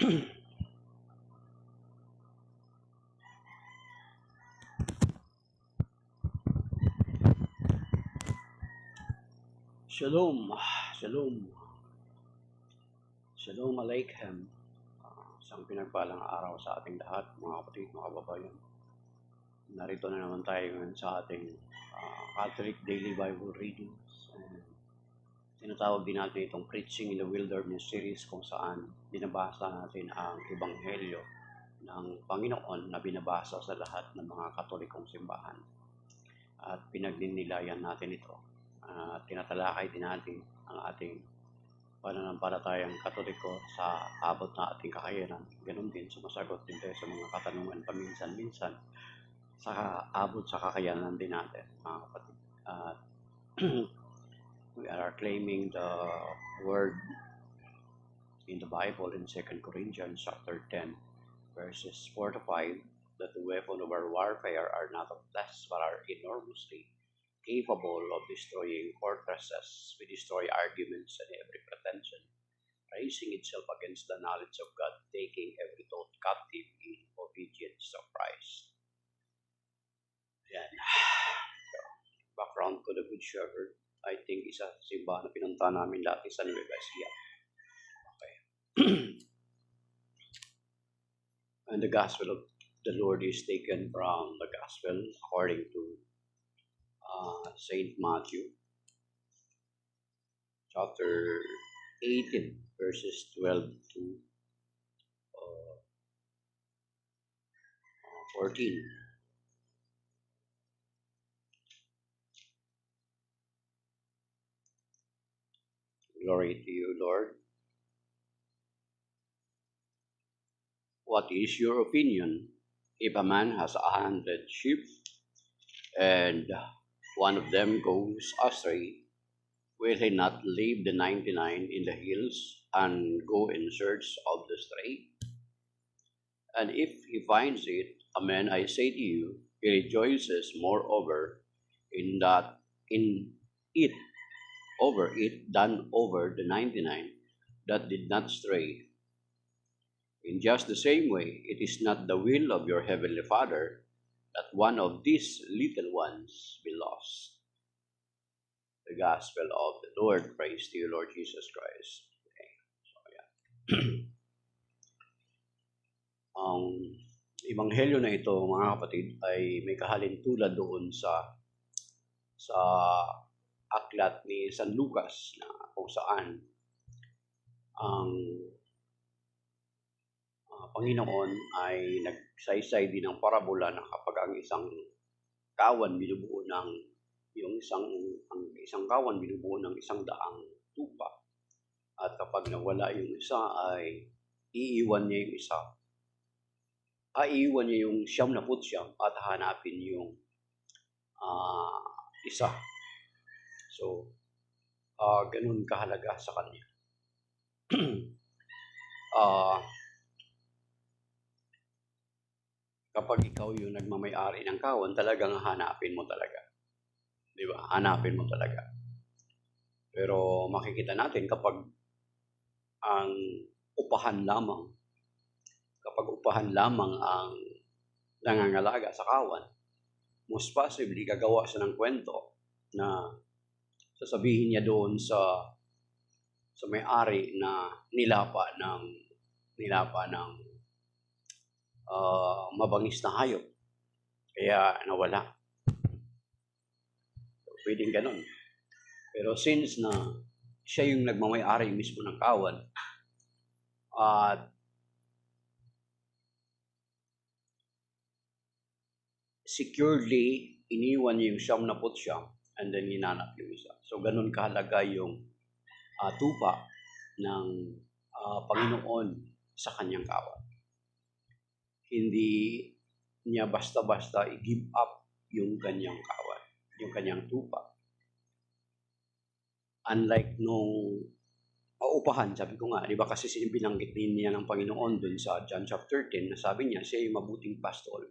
Shalom, Shalom, Shalom Aleichem. Isang pinagpalang araw sa ating lahat, mga kapatid, mga kababayan. Narito na naman tayo ngayon sa ating Catholic Daily Bible Readings. Tinatawag din natin itong Preaching in the Wilderness series, kung saan binabasa natin ang Ebanghelyo ng Panginoon na binabasa sa lahat ng mga Katolikong simbahan. At pinagninilayan natin ito. Tinatalakay din natin ang ating pananampalatayang Katoliko sa abot na ating kakayanan. Ganun din, sumasagot din tayo sa mga katanungan paminsan-minsan sa abot sa kakayanan din natin, mga kapatid. We are claiming the word in the Bible in 2 Corinthians chapter 10, verses 4 to 5, that the weapon of our warfare are not of flesh, but are enormously capable of destroying fortresses. We destroy arguments and every pretension, raising itself against the knowledge of God, taking every thought captive in obedience to Christ. Yan. So, background ko, the Good Shepherd, I think isa sa simbahan na pinunta namin dati sa Nueva Ecija. Okay. And the Gospel of the Lord is taken from the Gospel according to Saint Matthew, chapter 18, verses 12 to 14. Glory to you, Lord. What is your opinion? If a man has 100 sheep, and one of them goes astray, will he not leave the 99 in the hills and go in search of the stray? And if he finds it, amen, I say to you, he rejoices moreover in it than over the 99 that did not stray. In just the same way, it is not the will of your heavenly Father that one of these little ones be lost. The Gospel of the Lord. Praise to you, Lord Jesus Christ. Okay. So, yeah. Ang Ebanghelyo na ito, mga kapatid, ay may kahalintulad doon sa aklat ni San Lucas, na kung saan ang Panginoon ay nagsaysay din ng parabola na kapag ang isang kawan binubuo ng isang kawan binubuo ng 100 tupa, at kapag nawala yung isa ay iiwan niya yung isa. Iiwan niya yung 99 at hanapin yung isa. So, ganun kahalaga sa kanya. Kapag ikaw yung nagmamay-ari ng kawan, talagang hanapin mo talaga. Di ba? Hanapin mo talaga. Pero makikita natin kapag ang upahan lamang ang nangangalaga sa kawan, most possibly gagawa siya ng kwento na sasabihin niya doon sa may-ari na nilapa ng mabangis na hayop, kaya nawala. So, pwedeng ganun. Pero since na siya yung nagmamay-ari mismo ng kawan, at securely iniwan niya yung 99 and then hinanap yung isa. So ganun kahalaga yung tupa ng Panginoon sa kanyang kawan. Hindi niya basta-basta i-give up yung kanyang kawan, yung kanyang tupa. Unlike nung upahan, sabi ko nga, di ba kasi binanggit din niya ng Panginoon dun sa John chapter 10, na sabi niya, siya yung mabuting pastol.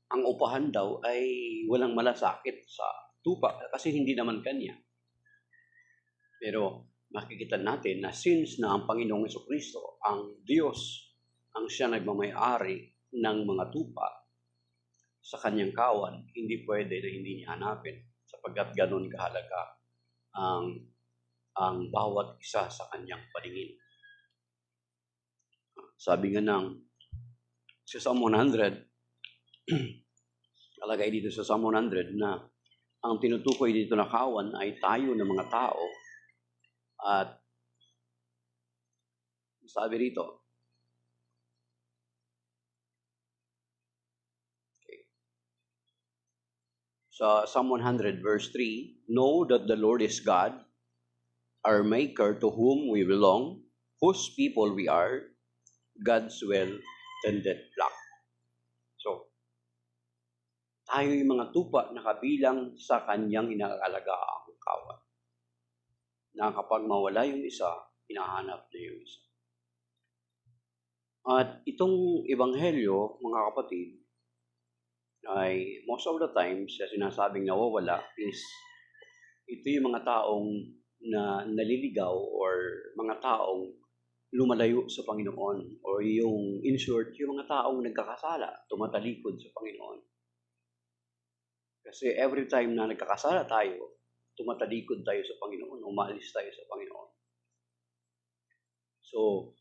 Ang upahan daw ay walang malasakit sa tupa kasi hindi naman kanya. Pero makikita natin na since na ang Panginoong Jesucristo, ang Diyos, ang siya nagmamay-ari ng mga tupa sa kanyang kawan, hindi pwede na hindi niya hanapin sapagkat ganun kahalaga ang bawat isa sa kanyang paningin. Sabi nga sa Psalm 100, alagay dito sa Psalm 100 na ang tinutukoy dito na kawan ay tayo ng mga tao. At sabi rito, sa Psalm 100 verse 3, know that the Lord is God, our Maker, to whom we belong, whose people we are, God's well-tended flock. So, tayo yung mga tupa na kabilang sa kanyang inaalagaan kawan. Na kapag mawala yung isa, hinahanap na yung isa. At itong ebanghelyo, mga kapatid, ay most of the times, sinasabing nawawala is ito yung mga taong na naliligaw or mga taong lumalayo sa Panginoon or yung, in short, yung mga taong nagkakasala, tumatalikod sa Panginoon. Kasi every time na nagkakasala tayo, tumatalikod tayo sa Panginoon, umalis tayo sa Panginoon. So,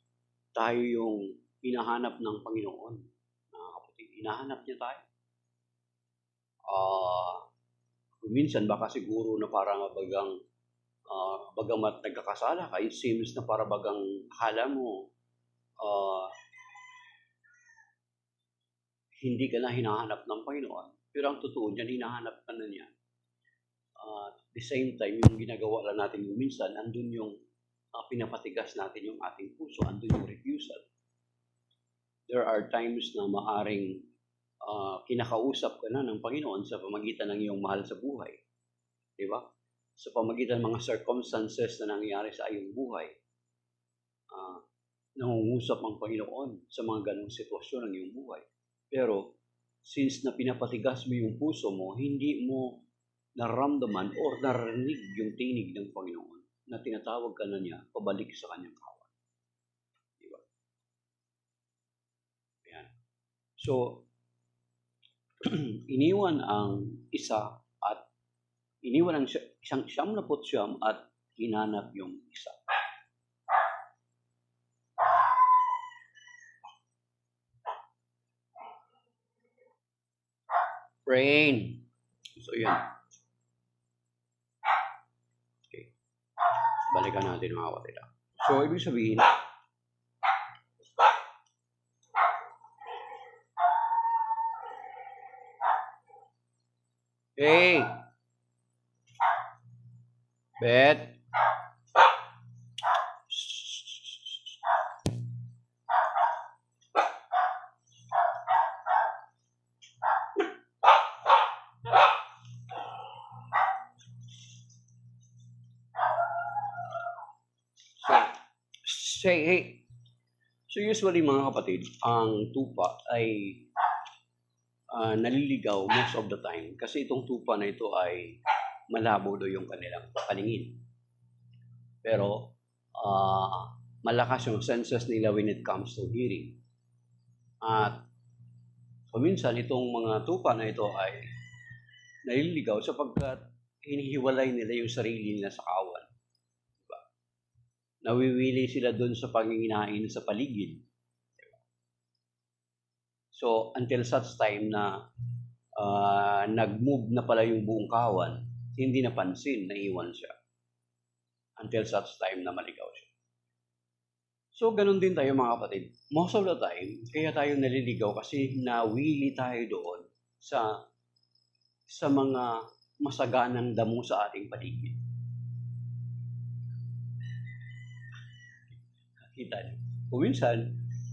tayo yung hinahanap ng Panginoon. Kapatid, hinahanap niya tayo. Minsan baka siguro na parang bagamat nagkakasala ka, it seems na para bagang akala mo hindi ka na hinahanap ng Panginoon. Pero ang totoo niyan, hinahanap ka na niya. At the same time, yung ginagawa lang natin yung minsan, andun yung pinapatigas natin yung ating puso, andun yung refusal. There are times na maaring kinakausap ka na ng Panginoon sa pamagitan ng iyong mahal sa buhay. Di ba? Sa pamagitan ng mga circumstances na nangyayari sa iyong buhay, nangungusap ang Panginoon sa mga ganong sitwasyon ng iyong buhay. Pero, since na pinapatigas mo yung puso mo, hindi mo naramdaman o narinig yung tinig ng Panginoon na tinatawag ka na niya pabalik sa kanyang kawan. Di ba? Ayan. So, iniwan ang isa at iniwan ang isang 99 at hinanap yung isa. Rain. So, yan. Okay. Balikan natin mga kapatid. So, ibig sabihin, hey, Bet. Say, hey. So usually mga kapatid, ang tupa ay naliligaw most of the time kasi itong tupa na ito ay malabo do yung kanilang paningin. Pero malakas yung senses nila when it comes to hearing. At minsan itong mga tupa na ito ay naliligaw sapagkat hinihiwalay nila yung sarili nila sa kawan. Diba? Nawiwili sila doon sa panginginain sa paligid. Diba? So until such time na nag-move na pala yung buong kawan, hindi napansin, naiwan siya. Until such time na maligaw siya. So, ganun din tayo mga kapatid. Most of the time, kaya tayo naliligaw kasi nawili tayo doon sa mga masaganang damo sa ating paligid. Kita niyo. Kung minsan,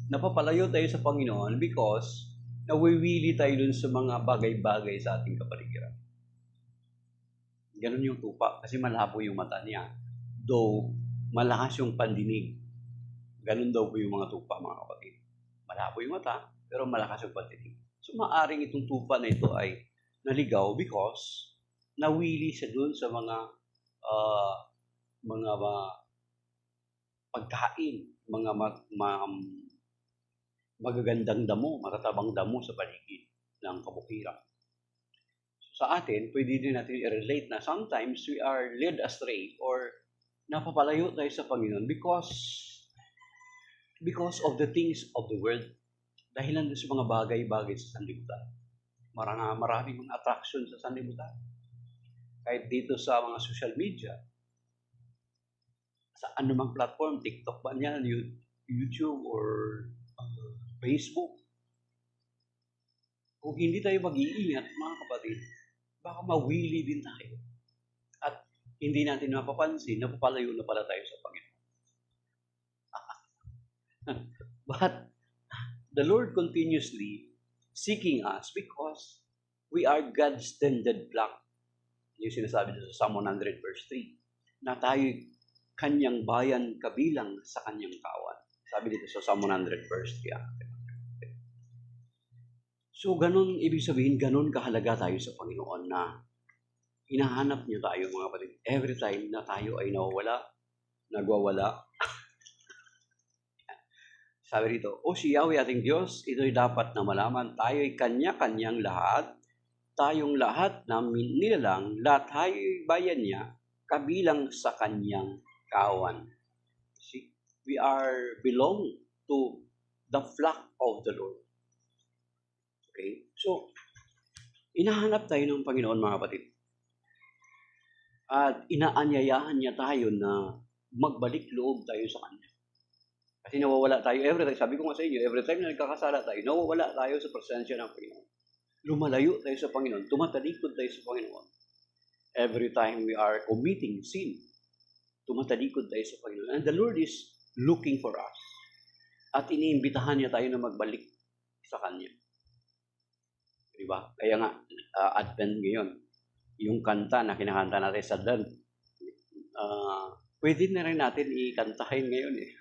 napapalayo tayo sa Panginoon because nawiwili tayo dun sa mga bagay-bagay sa ating kapaligiran. Ganun yung tupa kasi malabo yung mata niya. Though malakas yung pandinig. Ganun daw po yung mga tupa, mga kapatid. Malabo yung mata, pero malakas yung pandinig. So maaring itong tupa na ito ay naligaw because nawili siya dun sa mga pagkain, mga magagandang damo, matatabang damo sa paligid ng kabukiran. So, sa atin, pwede din natin i-relate na sometimes we are led astray or napapalayo tayo sa Panginoon because of the things of the world. Dahilan sa mga bagay-bagay sa sanlibutan. Maraming mga attraction sa sanlibutan. Kahit dito sa mga social media, sa anumang platform, TikTok ba niyan, YouTube or Facebook. Kung hindi tayo mag-iingat, mga kapatid, baka mawili din tayo. At hindi natin mapapansin, napapalayo na pala tayo sa Panginoon. But the Lord continuously seeking us because we are God's tended flock. Yung sinasabi dito sa Psalm 100 verse 3, na tayo kanyang bayan kabilang sa kanyang kawan. Sabi dito sa Psalm 100 verse 3. So, ganun, ibig sabihin, ganun kahalaga tayo sa Panginoon na hinahanap niyo tayo, mga kapatid. Every time na tayo ay nagwawala. Sabi dito, O si Yahweh ating Diyos, ito'y dapat na malaman. Tayo'y kanya-kanyang lahat. Tayong lahat na nilalang, lahat tayo'y bayan niya, kabilang sa kanyang kawan. See, we belong to the flock of the Lord. Okay? So, inahanap tayo ng Panginoon, mga kapatid. At inaanyayahan niya tayo na magbalik loob tayo sa Kanya. Kasi nawawala tayo every time. Sabi ko nga sa inyo, every time na nagkakasala tayo, nawawala tayo sa presensya ng Panginoon. Lumalayo tayo sa Panginoon. Tumatalikod tayo sa Panginoon. Every time we are committing sin, tumatalikod tayo sa Panginoon. And the Lord is looking for us. At iniimbitahan niya tayo na magbalik sa Kanya. Diba? Kaya nga, Advent ngayon, yung kanta na kinakanta natin sa Dan, pwede na rin natin ikantahin ngayon eh.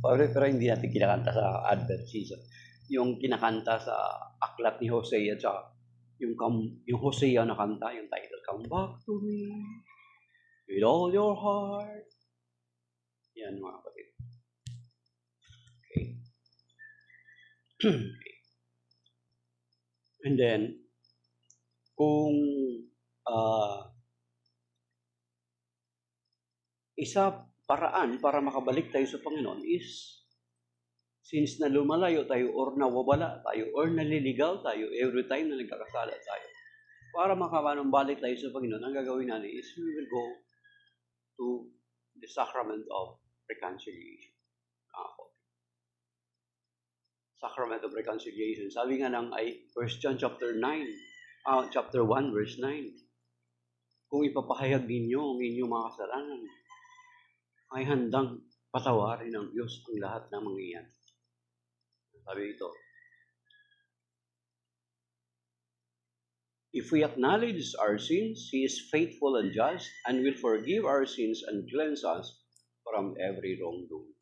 Pero hindi natin kinakanta sa Advent season. Yung kinakanta sa aklat ni Hosea, at yung Hosea na kanta, yung title, Come Back to Me with all your heart. Yan, mga kapatid. Okay. And then, kung isa paraan para makabalik tayo sa Panginoon is, since na lumalayo tayo or nawawala tayo or naliligaw tayo every time na nagkakasala tayo, para makapanumbalik tayo sa Panginoon, ang gagawin natin is we will go to the sacrament of reconciliation. Sacrament of reconciliation. Sabi nga ng 1 John chapter 1 verse 9. Kung ipapahayag ninyo ang inyong mga kasalanan, ay handang patawarin ng Diyos ang lahat ng mga iyan. Sabi ito, if we acknowledge our sins, He is faithful and just and will forgive our sins and cleanse us from every wrongdoing.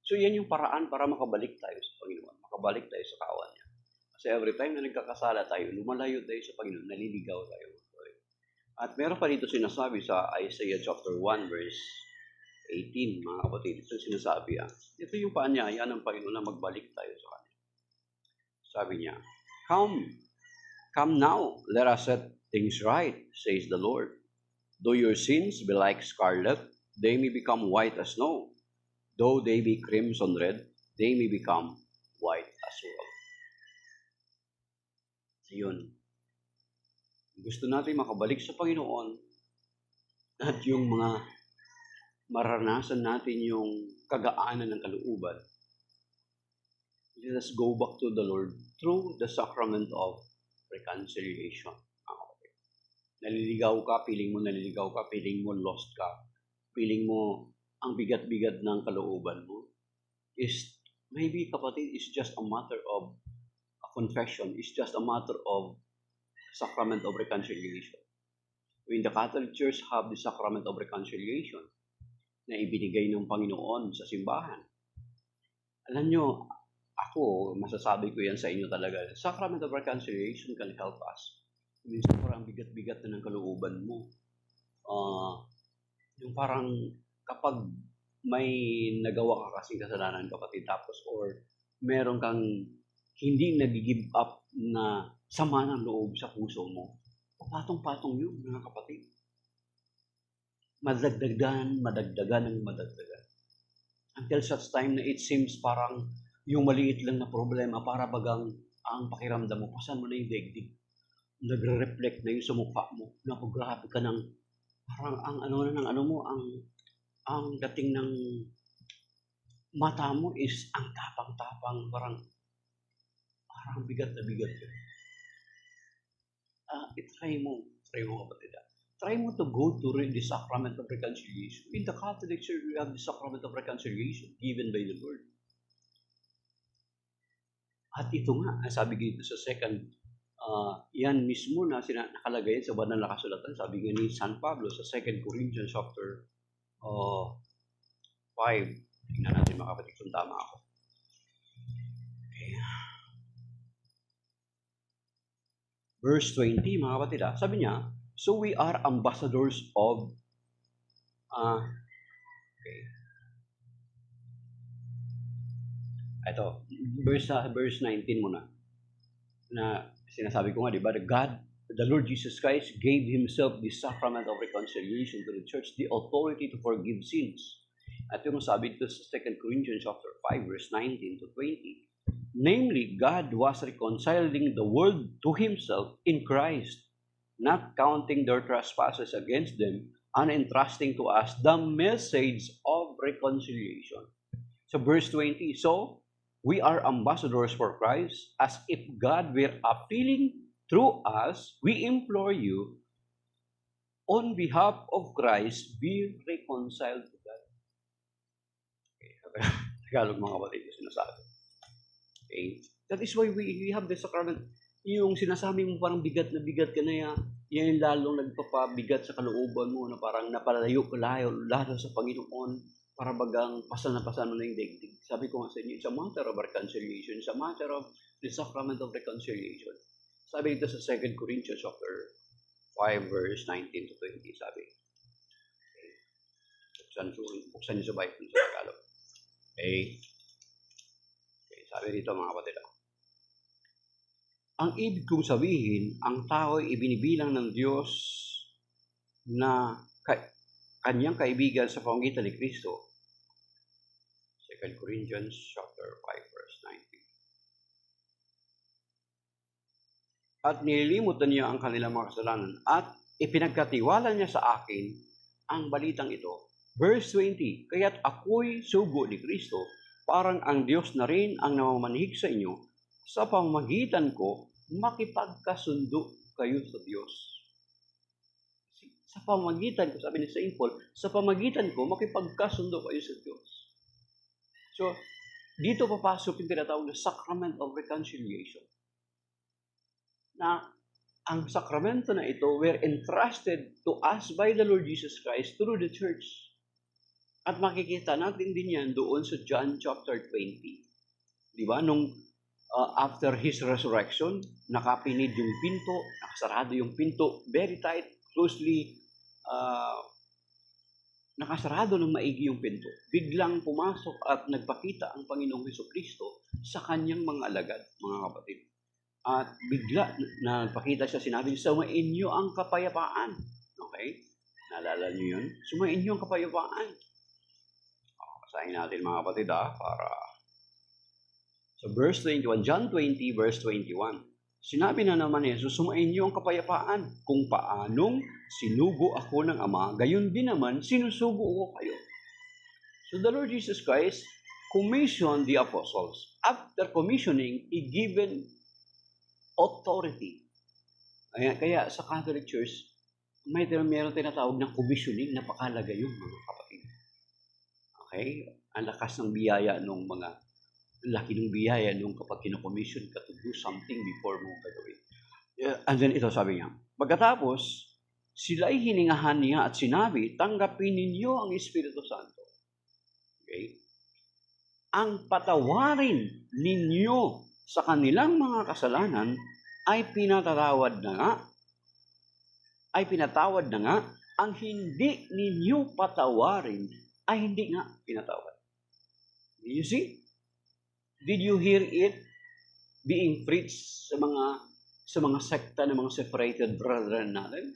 So yan yung paraan para makabalik tayo sa Panginoon, makabalik tayo sa kawan niya. Kasi every time na nagkakasala tayo, lumalayo tayo sa Panginoon, naliligaw tayo. At meron pa dito sinasabi sa Isaiah chapter 1 verse 18, mga kapatid. Ito sinasabi ito yung paanyaya ng Panginoon na magbalik tayo sa Kanya. Sabi niya, Come now, let us set things right, says the Lord. Though your sins be like scarlet, they may become white as snow. Though they be crimson red, they may become white as wool. So yun. Gusto natin makabalik sa Panginoon at yung mga maranasan natin yung kagaanan ng kalooban. Let us go back to the Lord through the sacrament of reconciliation. Naliligaw ka, feeling mo lost ka, feeling mo ang bigat-bigat ng kalooban mo, is maybe, kapatid, is just a matter of a confession, is just a matter of sacrament of reconciliation. When the Catholic Church have the sacrament of reconciliation na ibinigay ng Panginoon sa simbahan, alam nyo, ako, masasabi ko yan sa inyo talaga, sacrament of reconciliation can help us. Minsan parang bigat-bigat na ng kalooban mo. Yung parang kapag may nagawa ka kasing kasalanan, kapatid, tapos or meron kang hindi nag-give up na sama ng loob sa puso mo, patong-patong yun, mga kapatid. Madagdagan ng madagdagan. Until such time na it seems parang yung maliit lang na problema, para bagang ang pakiramdam mo, pasan mo na yung daigdig. Nagre-reflect na yung sa mukha mo. Naku, grabe ka ng, parang ang ano na ng ano mo, ang dating ng mata mo is ang tapang-tapang, parang bigat na bigat yun. Try mo kapatid. Try mo to go to the sacrament of reconciliation. In the Catholic Church, we have the sacrament of reconciliation given by the Lord. At ito nga, sabi dito sa second, yan mismo na nakalagay sa banal na kasulatan. Sabi nga ni San Pablo sa 2 Corinthians chapter 5. Tingnan natin mga kapatid kung tama ako. Okay. Verse 20, mga kapatid, sabi niya, so we are ambassadors of okay. Ito, verse 19 muna. Na sinasabi ko nga, di ba, the Lord Jesus Christ gave Himself the sacrament of reconciliation to the church, the authority to forgive sins. At yung sabi dito sa 2 Corinthians chapter 5, verse 19 to 20, namely, God was reconciling the world to Himself in Christ, not counting their trespasses against them, and entrusting to us the message of reconciliation. So verse 20, so we are ambassadors for Christ, as if God were appealing through us. We implore you, on behalf of Christ, be reconciled to God. Okay, Tagalog mga kapatid, sinasabi. Okay, that is why we have the sacrament. Yung sinasabi mo parang bigat na bigat ka na yan lalong nagpapabigat sa kalooban mo na parang napalayo lalo sa Panginoon, para bagang pasan mo na yung daigdig. Sabi ko nga sa inyo, it's a matter of reconciliation, it's a matter of the sacrament of reconciliation. Sabi dito sa 2 Corinthians chapter 5 verse 19 to 20, sabi. Okay. Buksan niyo sa Bible sa Tagalog. Okay. Sabi dito mga kapatid, ang ibig kong sabihin, ang tao ay ibinibilang ng Diyos na kanyang kaibigan sa pamamagitan ni Kristo. 2 Corinthians chapter 5 verse 19. At nililimutan niya ang kanilang mga kasalanan at ipinagkatiwala niya sa akin ang balitang ito. Verse 20, kaya't ako'y sugo ni Kristo, parang ang Diyos na rin ang namamanhig sa inyo, sa pamamagitan ko, makipagkasundo kayo sa Diyos. Sa pamamagitan ko, sabi ni St. Paul, sa pamamagitan ko, makipagkasundo kayo sa Diyos. So, dito papasok yung tinatawag na sacrament of reconciliation. Na ang sakramento na ito were entrusted to us by the Lord Jesus Christ through the church. At makikita natin din yan doon sa John chapter 20. Di ba? Nung after His resurrection, nakapinid yung pinto, nakasarado yung pinto, very tight, closely, nakasarado ng maigi yung pinto. Biglang pumasok at nagpakita ang Panginoong Hesukristo sa kanyang mga alagad, mga kapatid. At bigla na nagpakita siya, sinabi niya, sumain niyo ang kapayapaan. Okay? Naalala niyo yun? Sumain niyo ang kapayapaan. Basahin natin mga kapatid para so verse 21, John 20 verse 21. Sinabi na naman ni Jesus, sumain niyo ang kapayapaan. Kung paanong sinugo ako ng Ama, gayon din naman sinusugo ko kayo. So the Lord Jesus Christ commissioned the apostles. After commissioning, He given authority. Kaya sa Catholic Church, meron tinatawag ng commissioning, napakalaga yun mga kapatid. Okay? Ang lakas ng biyaya nung laki ng biyaya nung kapag kino-commission ka to do something before mo gagawin. And then ito sabi niya, pagkatapos, sila'y hiningahan niya at sinabi, tanggapin ninyo ang Espiritu Santo. Okay? Ang patawarin ninyo sa kanilang mga kasalanan ay pinatawad na nga, ang hindi ninyo patawarin ay hindi nga pinatawad. Did you see? Did you hear it being preached sa mga sekta ng mga separated brethren natin?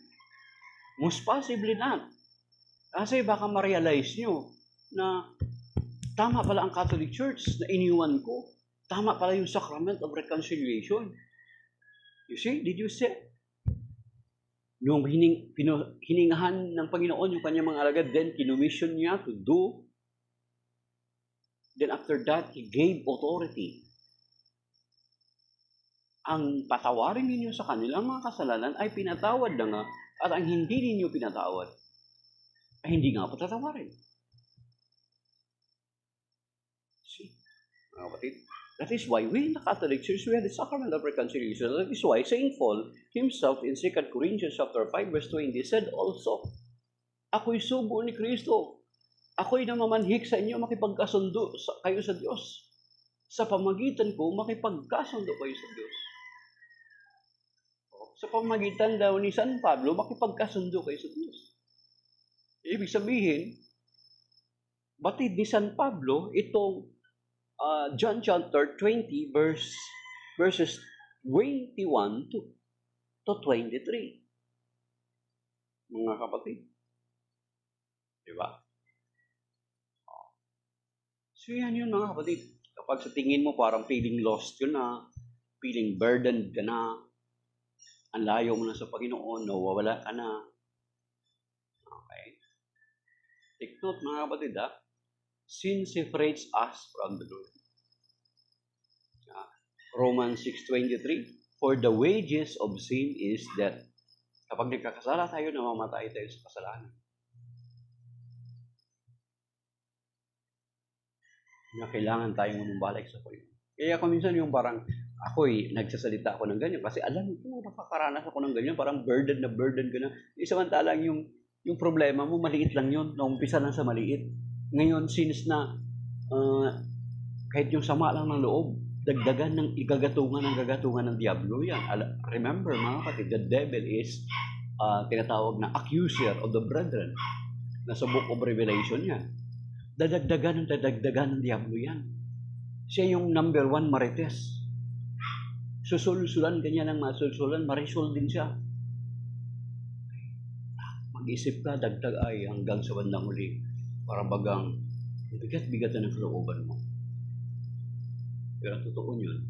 Most possibly not. Kasi baka ma-realize nyo na tama pala ang Catholic Church na iniwan ko. Tama pala yung Sacrament of Reconciliation. You see? Did you see? Nung hiningahan ng Panginoon yung kanyang mga alagad, then kinumission niya to do. Then after that, He gave authority. Ang patawarin ninyo sa kanilang mga kasalanan ay pinatawad na nga, at ang hindi ninyo pinatawad ay hindi nga patatawarin. See? Mga kapatid, that is why we in the Catholic Church, we have the Sacrament of Reconciliation. That is why St. Paul himself in 2 Corinthians chapter 5 verse 20 said also, ako'y sugo ni Kristo. Ako'y namamanhik sa inyo makipagkasundo kayo sa Diyos. Sa pamagitan ko, makipagkasundo kayo sa Diyos. Sa pamagitan daw ni San Pablo, makipagkasundo kayo sa Diyos. Ibig sabihin, batid ni San Pablo, itong John chapter 20 verses 21 to 23. Mga kapatid. Diba? So yan yun mga kapatid. Kapag sa tingin mo parang feeling lost ka na, feeling burdened ka na, ang layo mo na sa Panginoon, nawawala ka na. Okay? Take note mga kapatid ha. Sin separates us from the Lord. Romans 6:23, for the wages of sin is death. Kapag nagkakasala tayo, namamatay tayo sa kasalanan. Na kailangan tayong manumbalik sa Panginoon. Kaya ako minsan yung parang, nagsasalita ako ng ganyan kasi alam ko, nakakaranas ako ng ganyan, parang burden ka na. Samantalang yung problema mo, maliit lang yun, naumpisa lang sa maliit. Ngayon, since na kahit yung sama lang ng loob, dagdagan ng gagatungan ng Diablo yan. Remember mga kapatid, the devil is tinatawag na accuser of the brethren. Nasa Book of Revelation yan. Dadagdagan ng Diablo yan. Siya yung number 1 marites. Susulsulan kanya ng masulsulan, marisol din siya. Mag-isip ka, dagdag ay hanggang sa bandang uli. Para bagang bigat-bigat na ng kalooban mo. Pero totoo yun,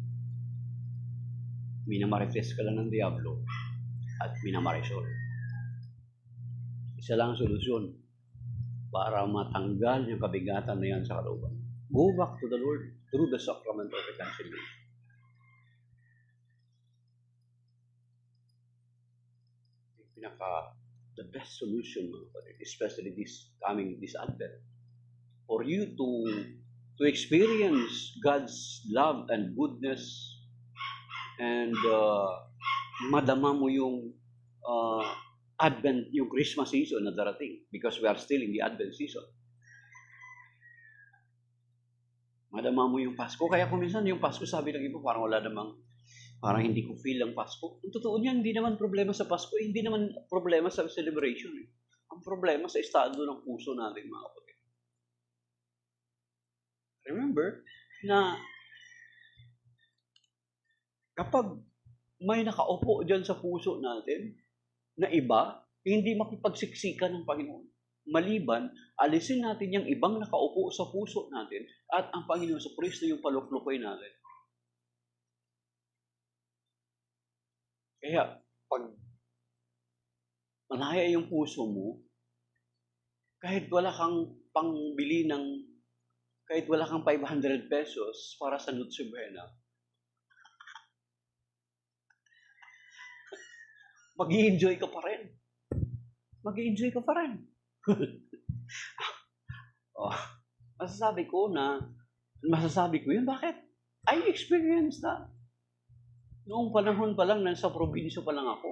minamarites ka lang ng Diablo at minamarisol. Isa lang ang solusyon para matanggal yung kabigatan na yan sa kalooban. Go back to the Lord through the Sacrament of Reconciliation. The best solution, especially this Advent, for you to experience God's love and goodness and madama mo yung Advent, yung Christmas season na darating because we are still in the Advent season. Madama mo yung Pasko. Kaya kung minsan yung Pasko, sabi ng iba, parang hindi ko feel ang Pasko. Ang totoo niyan, hindi naman problema sa Pasko, hindi naman problema sa celebration. Ang problema sa estado ng puso natin, mga kapatid. Remember na kapag may nakaupo dyan sa puso natin na iba, hindi makipagsiksikan ng Panginoon. Maliban, alisin natin yung ibang nakaupo sa puso natin at ang Panginoon sa Kristo yung paluklukoy natin. Kaya, pag malaya yung puso mo, kahit wala kang pangbili kahit wala kang 500 pesos para sa Noche Buena, mag-i-enjoy ka pa rin. Mag-i-enjoy ka pa rin. Masasabi ko yun, bakit? I experienced that. Noong panahon pa lang, nasa probinsya pa lang ako.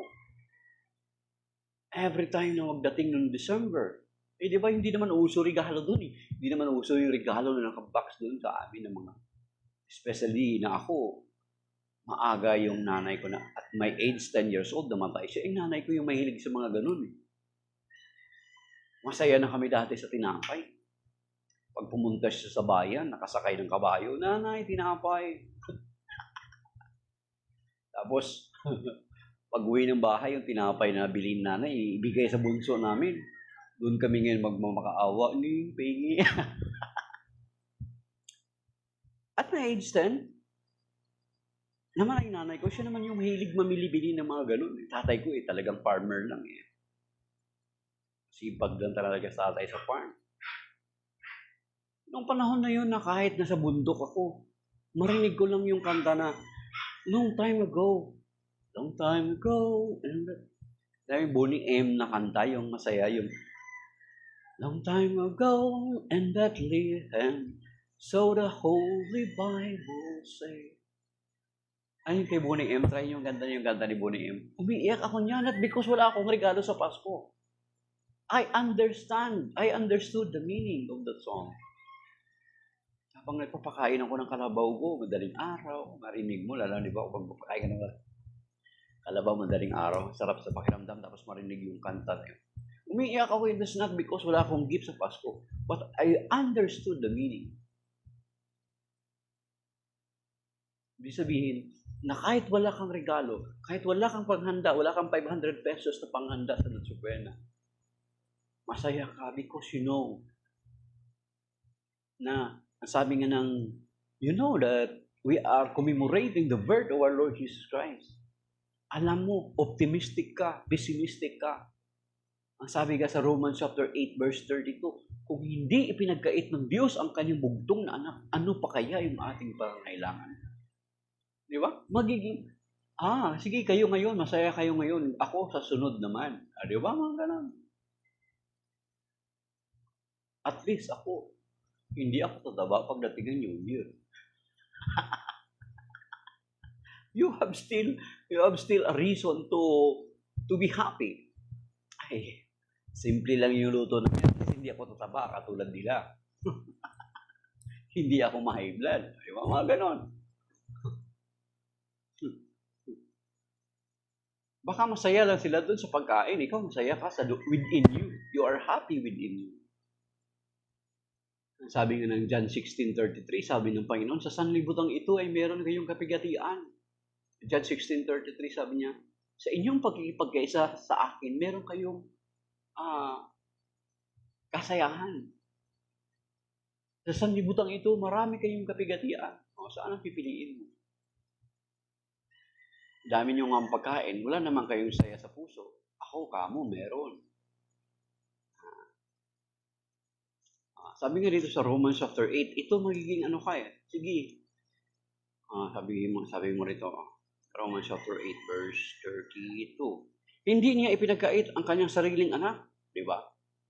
Every time na magdating noong December, di ba hindi naman uso regalo doon eh. Hindi naman uso yung regalo na nakabox doon sa amin ng mga, especially na ako, maaga yung nanay ko na, at my age 10 years old, namatay siya. Yung nanay ko yung mahilig sa mga ganun eh. Masaya na kami dati sa tinapay. Pag pumunta siya sa bayan, nakasakay ng kabayo, nanay, tinapay. Tapos, pag uwi ng bahay, yung tinapay na bilhin nanay, ibigay sa bunso namin. Doon kami ngayon magmamakaawa, pingi. At my age 10, naman ay nanay ko, siya naman yung mahilig mamili-bili ng mga ganun. Tatay ko talagang farmer lang eh. Sipag lang talaga sa tatay sa farm. Noong panahon na yun na kahit nasa bundok ako, marinig ko lang yung kanta na, long time ago, and dahil Bonnie M na kanta, yung masaya, yung long time ago, and Bethlehem, so the Holy Bible say. Ayun kay Bonnie M, try yung kanta ni Bonnie M. Umiiyak ako niyan at because wala akong regalo sa Pasko. I understood the meaning of that song. Habang nagpapakain ako ng kalabaw ko, madaling araw, marinig mo, lalo, di ba, pag papakain ka ng kalabaw, madaling araw, sarap sa pakiramdam, tapos marinig yung kanta na yun. Umiiyak ako, it is not because wala akong gift sa Pasko, but I understood the meaning. Ibig sabihin, na kahit wala kang regalo, kahit wala kang paghanda, wala kang 500 pesos na panghanda sa Noche Buena, masaya ka because you know na sabi nga ng, you know that we are commemorating the birth of our Lord Jesus Christ. Alam mo, optimistic ka, pessimistic ka. Ang sabi nga sa Romans chapter 8 verse 32, kung hindi ipinagkait ng Diyos ang kanyang bugtong na anak, ano pa kaya yung ating pangangailangan? Di ba? Magiging, sige kayo ngayon, masaya kayo ngayon, ako sa sunod naman. Di ba mga ganun? At least ako, hindi ako tataba pagdating ng New Year. You have still a reason to be happy. Ay, simple lang yung luto na yan kasi hindi ako tataba katulad nila. Hindi ako ma-high blood. Di ba? Mga ganon. Baka masaya lang sila doon sa pagkain. Ikaw masaya ka within you. You are happy within you. Sabi nga ng John 16:33, sabi ng Panginoon, sa sanlibutan ito ay meron kayong kapigatian. John 16:33, sabi niya, sa inyong pagkikipagkaisa sa akin, meron kayong kasayahan. Sa sanlibutan ito, marami kayong kapigatian. Saan ang pipiliin mo? Dami nyo nga ang pagkain, wala naman kayong saya sa puso. Ako, kamo, meron. Sabi nga dito sa Romans chapter 8, ito magiging ano kaya? Sige. Sabi mo rito, Romans chapter 8 verse 32. Hindi niya ipinagkait ang kanyang sariling anak, di ba?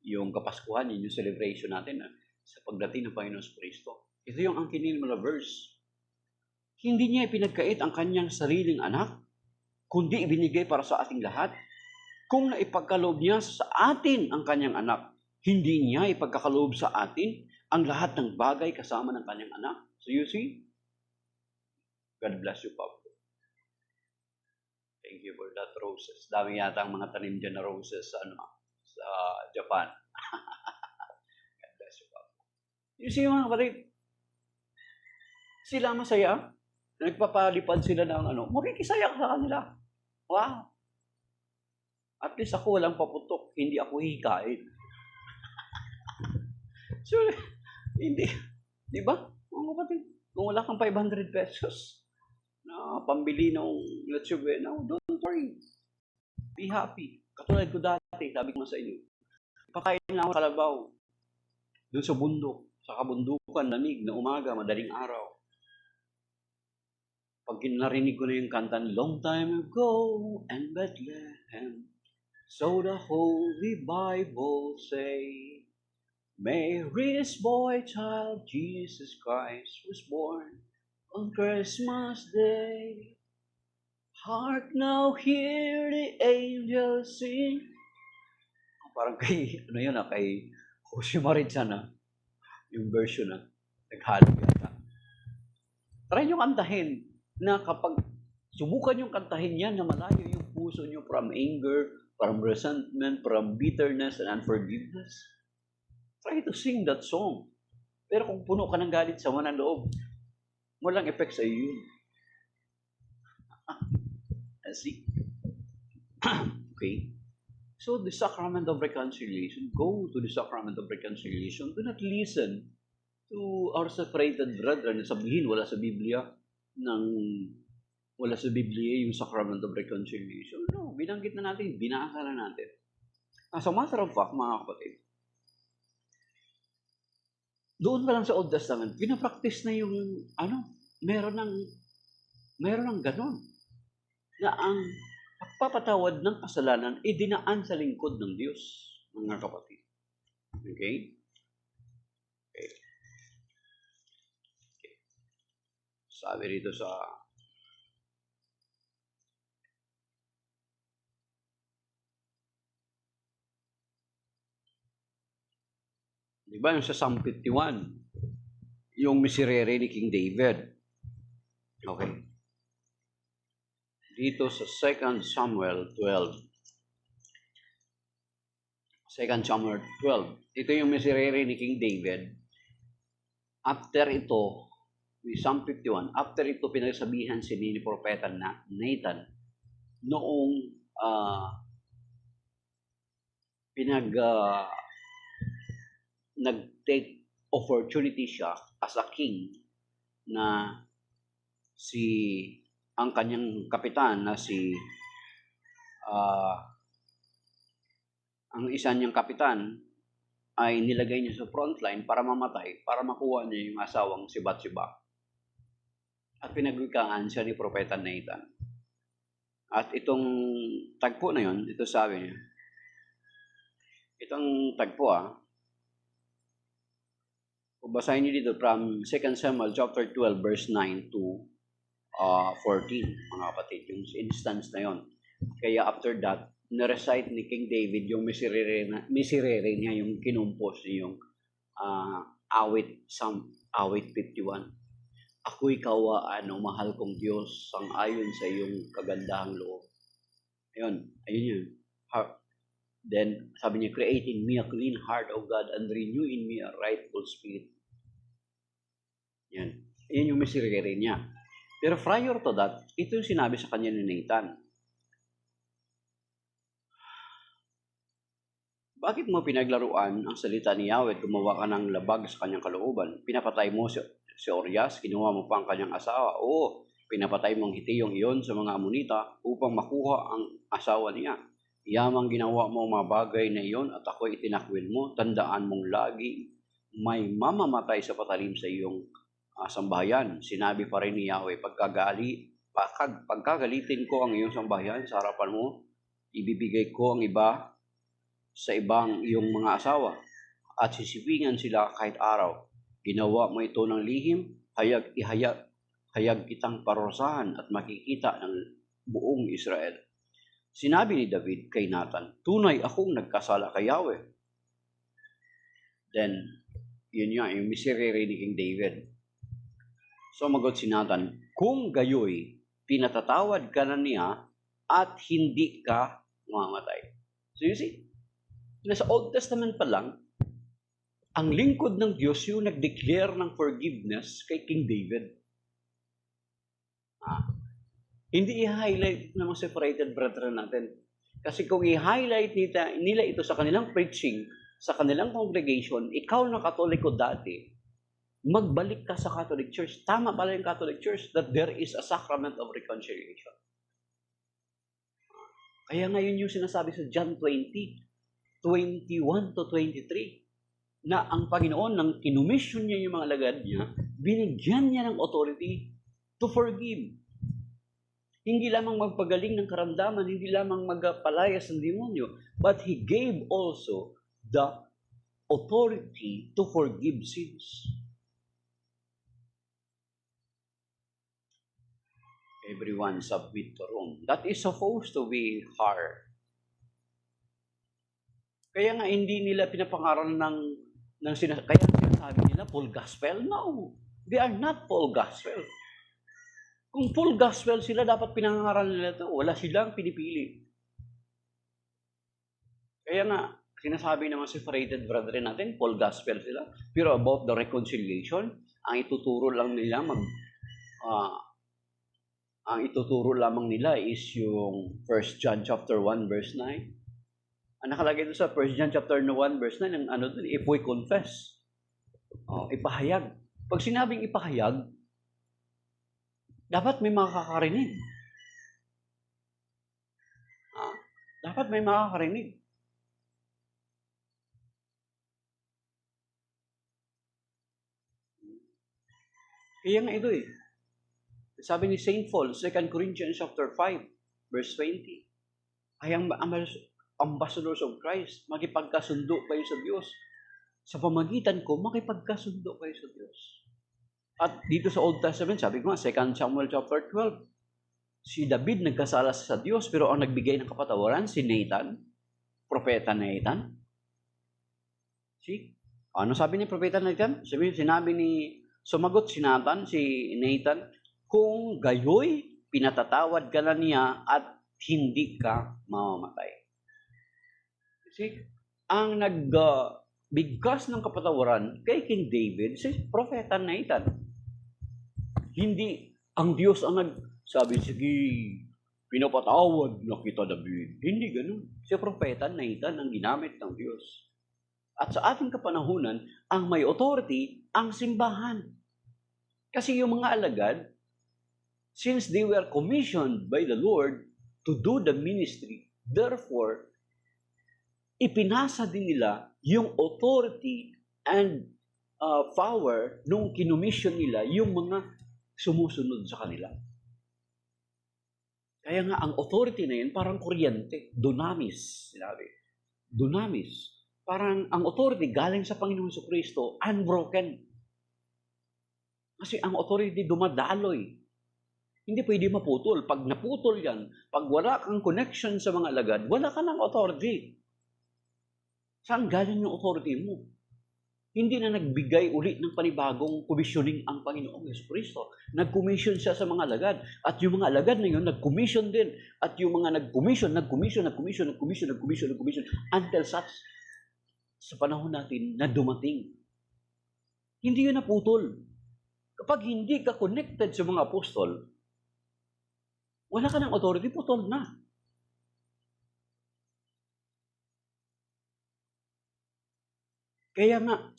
Yung Kapaskuhan, yung celebration natin sa pagdating ng Panginoon Kristo. Ito yung ang kinilala verse. Hindi niya ipinagkait ang kanyang sariling anak, kundi ibinigay para sa ating lahat. Kung naipagkaloob niya sa atin ang kanyang anak, hindi niya ipagkakaloob sa atin ang lahat ng bagay kasama ng kanyang anak. So you see, God bless you, Pablo. Thank you for that roses. Dami yata ang mga tanim dyan na roses sa Japan. God bless you, Pablo. You see mga kapatid, sila masaya. Nagpapalipad sila ng makikisaya ka sa kanila. Wow. At least ako walang paputok. Hindi ako hikain. So, hindi. Di ba? Mga kapatid, kung wala kang 500 pesos na pambili ng Noche Buena, don't worry. Be happy. Katulad ko dati, sabi ko sa inyo, pakain lang ako kalabaw. Doon sa bundok, sa kabundukan, lamig na umaga, madaling araw. Pag narinig ko na yung kanta, long time ago, and Bethlehem, so the Holy Bible say, Mary's boy child, Jesus Christ, was born on Christmas Day. Hark now, hear the angels sing. Parang kay, kay Jose Maritza yung version naghalo yata. Try nyo kantahin na kapag subukan yung kantahin yan na malayo yung puso nyo from anger, from resentment, from bitterness and unforgiveness. Try to sing that song. Pero kung puno ka ng galit, sama ng loob, walang effect sa iyo yun. See? Okay? So the sacrament of reconciliation, go to the sacrament of reconciliation. Do not listen to our separated brethren na sabihin wala sa Biblia yung sacrament of reconciliation. No, binanggit na natin, binasa na natin. As a matter of fact, mga kapatid, doon pa lang sa Old Testament, pinapractice na yung, meron ng ganon, na ang pagpapatawad ng kasalanan ay dinaan sa lingkod ng Diyos, mga kapatid. Okay? Okay. Sabi rito sa diba yung sa Psalm 51, yung miserere ni King David. Okay. Dito sa 2 Samuel 12. 2 Samuel 12. Ito yung miserere ni King David. After ito, with Psalm 51, after ito pinagsabihan si ni propeta na Nathan noong nag-take opportunity siya as a king na ang kanyang kapitan na ang isa niyang kapitan ay nilagay niya sa frontline para mamatay, para makuha niya yung asawang si Bathsheba. At pinagwikaan siya ni propeta Nathan. At itong tagpo na yun, ito sabi niya, itong tagpo basahin niyo dito from 2 Samuel chapter 12 verse 9 to 14, mga kapatid, yung instance na yon. Kaya after that, na-recite ni King David yung miserere niya, yung kinumpos niya, yung awit 51. Ako'y kawaan o mahal kong Diyos, sang-ayon sa iyong kagandahang loob. Ayun yun. Then, sabi niya, create in me a clean heart, O God, and renew in me a rightful spirit. Yan. Yan yung miserere niya. Pero prior to that, ito yung sinabi sa kanya ni Nathan. Bakit mo pinaglaruan ang salita ni Yahweh at gumawa ka ng labag sa kanyang kalooban? Pinapatay mo si Orias, kinuha mo pa ang kanyang asawa. O pinapatay mong Hitiyong iyon sa mga Amonita upang makuha ang asawa niya. Yamang ginawa mo mga bagay na iyon at ako'y itinakwil mo. Tandaan mong lagi may mamamatay sa patalim sa iyong sambahayan. Sinabi pa rin ni Yahweh, pagkagalitin ko ang iyong sambahayan sa harapan mo, ibibigay ko ang iba sa ibang iyong mga asawa at sisipingan sila kahit araw. Ginawa mo ito ng lihim, hayag kitang parusahan at makikita ng buong Israel. Sinabi ni David kay Nathan, tunay akong nagkasala kay Yahweh. Then, yun yung miserere ni King David. So, magot si Nathan, kung gayoy, pinatatawad ka na niya at hindi ka mamatay. So, you see, nasa Old Testament pa lang, ang lingkod ng Diyos yung nag-declare ng forgiveness kay King David. Hindi i-highlight ng mga separated brethren natin. Kasi kung i-highlight nila ito sa kanilang preaching, sa kanilang congregation, ikaw na Katoliko dati, magbalik ka sa Catholic Church. Tama pala yung Catholic Church that there is a sacrament of reconciliation. Kaya ngayon yung sinasabi sa John 20:21 to 23, na ang Panginoon, nang kinumission niya yung mga alagad niya, binigyan niya ng authority to forgive. Hindi lamang magpagaling ng karamdaman, hindi lamang magpalayas ng demonyo, but He gave also the authority to forgive sins. Everyone submit to Rome. That is supposed to be hard. Kaya nga hindi nila pinapangaral kaya sinasabi nila full gospel. No, they are not full gospel. Kung full gospel sila, dapat pinangaral nila ito. Wala silang pinipili. Kaya nga, Sinasabi naman separated brethren natin, Paul Gospel sila. Pero about the reconciliation, ang ituturo lang nila ah, ang ituturo lamang nila is yung 1 John chapter 1 verse 9. Ang nakalagay doon sa 1 John chapter 1 verse 9, ang ano doon, if we confess. Ipahayag. Pag sinabing ipahayag, dapat may makakarinig. Dapat may makakarinig. Kaya nga ito eh. Sabi ni St. Paul, 2 Corinthians chapter 5, verse 20, ay ang ambassadors of Christ, makipagkasundo kayo sa Diyos. Sa pamagitan ko, makipagkasundo kayo sa Diyos. At dito sa Old Testament, sabi ko nga, 2 Samuel chapter 12, si David nagkasala sa Diyos, pero ang nagbigay ng kapatawaran, si Nathan, propeta Nathan. See? Ano sabi ni propeta Nathan? Sumagot si Nathan, kung gayoy, pinatatawad ka na niya at hindi ka mamamatay. See? Ang nagbigkas ng kapatawaran kay King David, si propeta Nathan. Hindi ang Diyos ang nagsabi, sige, pinapatawad na kita, David. Hindi ganun. Si propeta Nathan ang ginamit ng Diyos. At sa ating kapanahunan, ang may authority, ang simbahan. Kasi yung mga alagad, since they were commissioned by the Lord to do the ministry, therefore, ipinasa din nila yung authority and power nung kinumission nila yung mga sumusunod sa kanila. Kaya nga, ang authority na yun, parang kuryente, dunamis, sinabi. Dunamis. Parang ang authority galing sa Panginoon Jesucristo, unbroken. Kasi ang authority dumadaloy. Hindi pwede maputol. Pag naputol yan, pag wala kang connection sa mga alagad, wala ka ng authority. Saan galing yung authority mo? Hindi na nagbigay ulit ng panibagong commissioning ang Panginoong Jesucristo. Nag-commission siya sa mga alagad. At yung mga alagad na yun, nag-commission din. At yung mga nag-commission until such sa panahon natin na dumating. Hindi yun naputol. Kapag hindi ka connected sa mga apostol, wala ka ng authority, putol na. Kaya nga,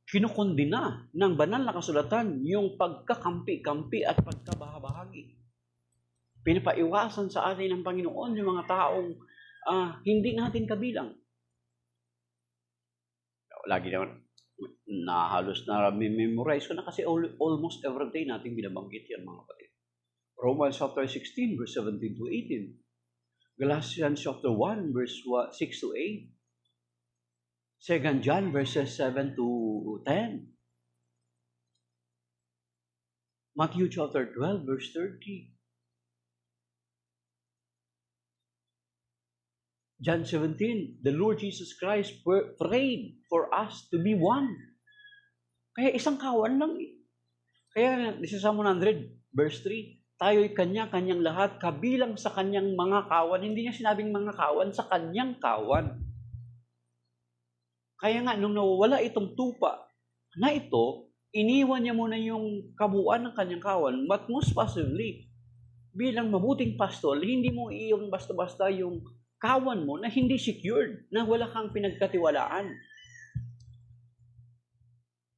kinukondina ng banal na kasulatan yung pagkakampi-kampi at pagkabahagi. Pinapaiwasan sa atin ng Panginoon yung mga taong hindi natin kabilang. Lagi naman, halos na memorize ko na kasi almost every day natin binabanggit yan, mga kapatid. Romans chapter 16, verse 17 to 18. Galatians chapter 1, verse 6 to 8. 2 John verses 7 to 10. Matthew chapter 12, verse 30. John 17, the Lord Jesus Christ prayed for us to be one. Kaya isang kawan lang eh. Kaya this is Psalm 100, verse 3, tayo'y kanya-kanyang lahat, kabilang sa kanyang mga kawan. Hindi niya sinabing mga kawan, sa kanyang kawan. Kaya nga, nung nawawala itong tupa na ito, iniwan niya muna yung kabuuan ng kanyang kawan, but most possibly, bilang mabuting pastol, hindi mo iyon basta-basta yung kawan mo na hindi secured, na wala kang pinagkatiwalaan.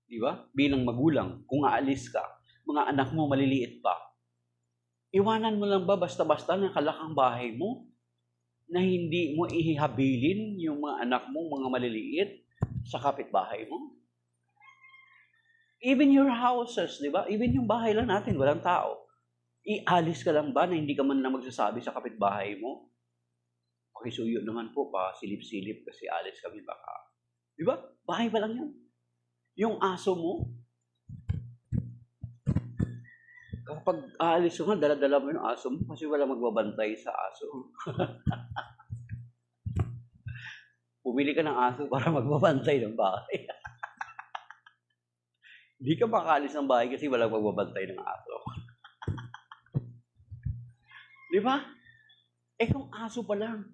Di ba? Bilang magulang, kung aalis ka, mga anak mo maliliit pa, iwanan mo lang ba basta-basta na kalakang bahay mo na hindi mo ihihabilin yung mga anak mo, mga maliliit, sa kapitbahay mo? Even your houses, di ba? Even yung bahay lang natin, walang tao. Ialis ka lang ba na hindi ka man lang magsasabi sa kapitbahay mo? Okay, suyo naman po, pa silip-silip kasi alis kami baka. Di ba? Bahay pa lang yun. Yung aso mo, kapag aalis mo, dala-dala mo yung aso mo kasi wala magbabantay sa aso. Pumili ka ng aso para magbabantay ng bahay. Hindi ka makaalis ng bahay kasi walang magbabantay ng aso. Di ba? Kung aso pa lang,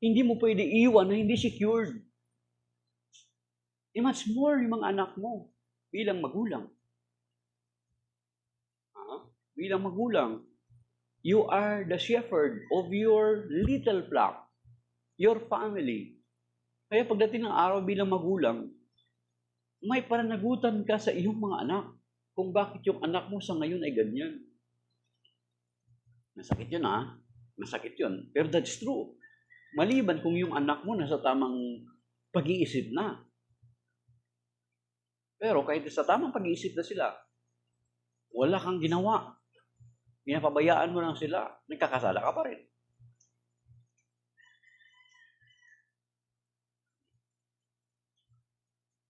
hindi mo pwede iwan na hindi secured. much more yung mga anak mo bilang magulang. Bilang magulang, you are the shepherd of your little flock, your family. Kaya pagdating ng araw bilang magulang, may pananagutan ka sa iyong mga anak kung bakit yung anak mo sa ngayon ay ganyan. Masakit yun masakit yun. Pero that's true. Maliban kung yung anak mo nasa tamang pag-iisip na. Pero kahit sa tamang pag-iisip na sila, wala kang ginawa. Pinapabayaan mo lang sila, nagkakasala ka pa rin.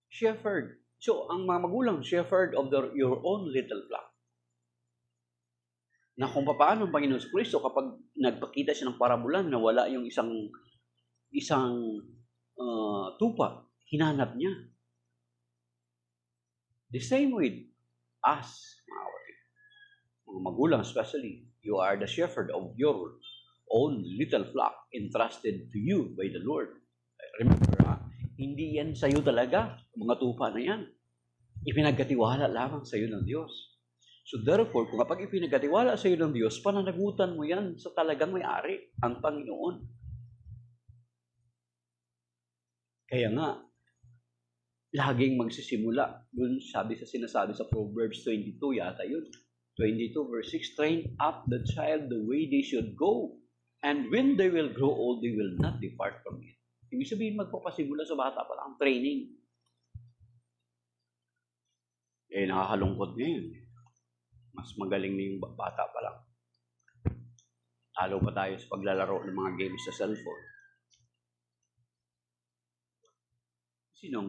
Shepherd. So, ang mga magulang, shepherd of your own little flock. Na kung paano ang Panginoon Kristo kapag nagpakita siya ng parabulan na wala yung isang tupa, hinanap niya. The same with us, mga magulang especially, you are the shepherd of your own little flock entrusted to you by the Lord. Remember, hindi yan sa'yo talaga, mga tupa na yan. Ipinagkatiwala lamang sa'yo ng Diyos. So therefore, kung kapag ipinagkatiwala sa'yo ng Diyos, pananagutan mo yan sa talagang may-ari, ang Panginoon. Kaya nga, laging magsisimula. Dun sinasabi sa Proverbs 22 yata yun. 22 verse 6, train up the child the way they should go. And when they will grow old, they will not depart from it. Ibig sabihin, magpapasimula sa bata pa lang training. Nakakalungkot ngayon. Mas magaling na yung bata pa lang. Talo pa tayo sa paglalaro ng mga games sa cellphone. Sino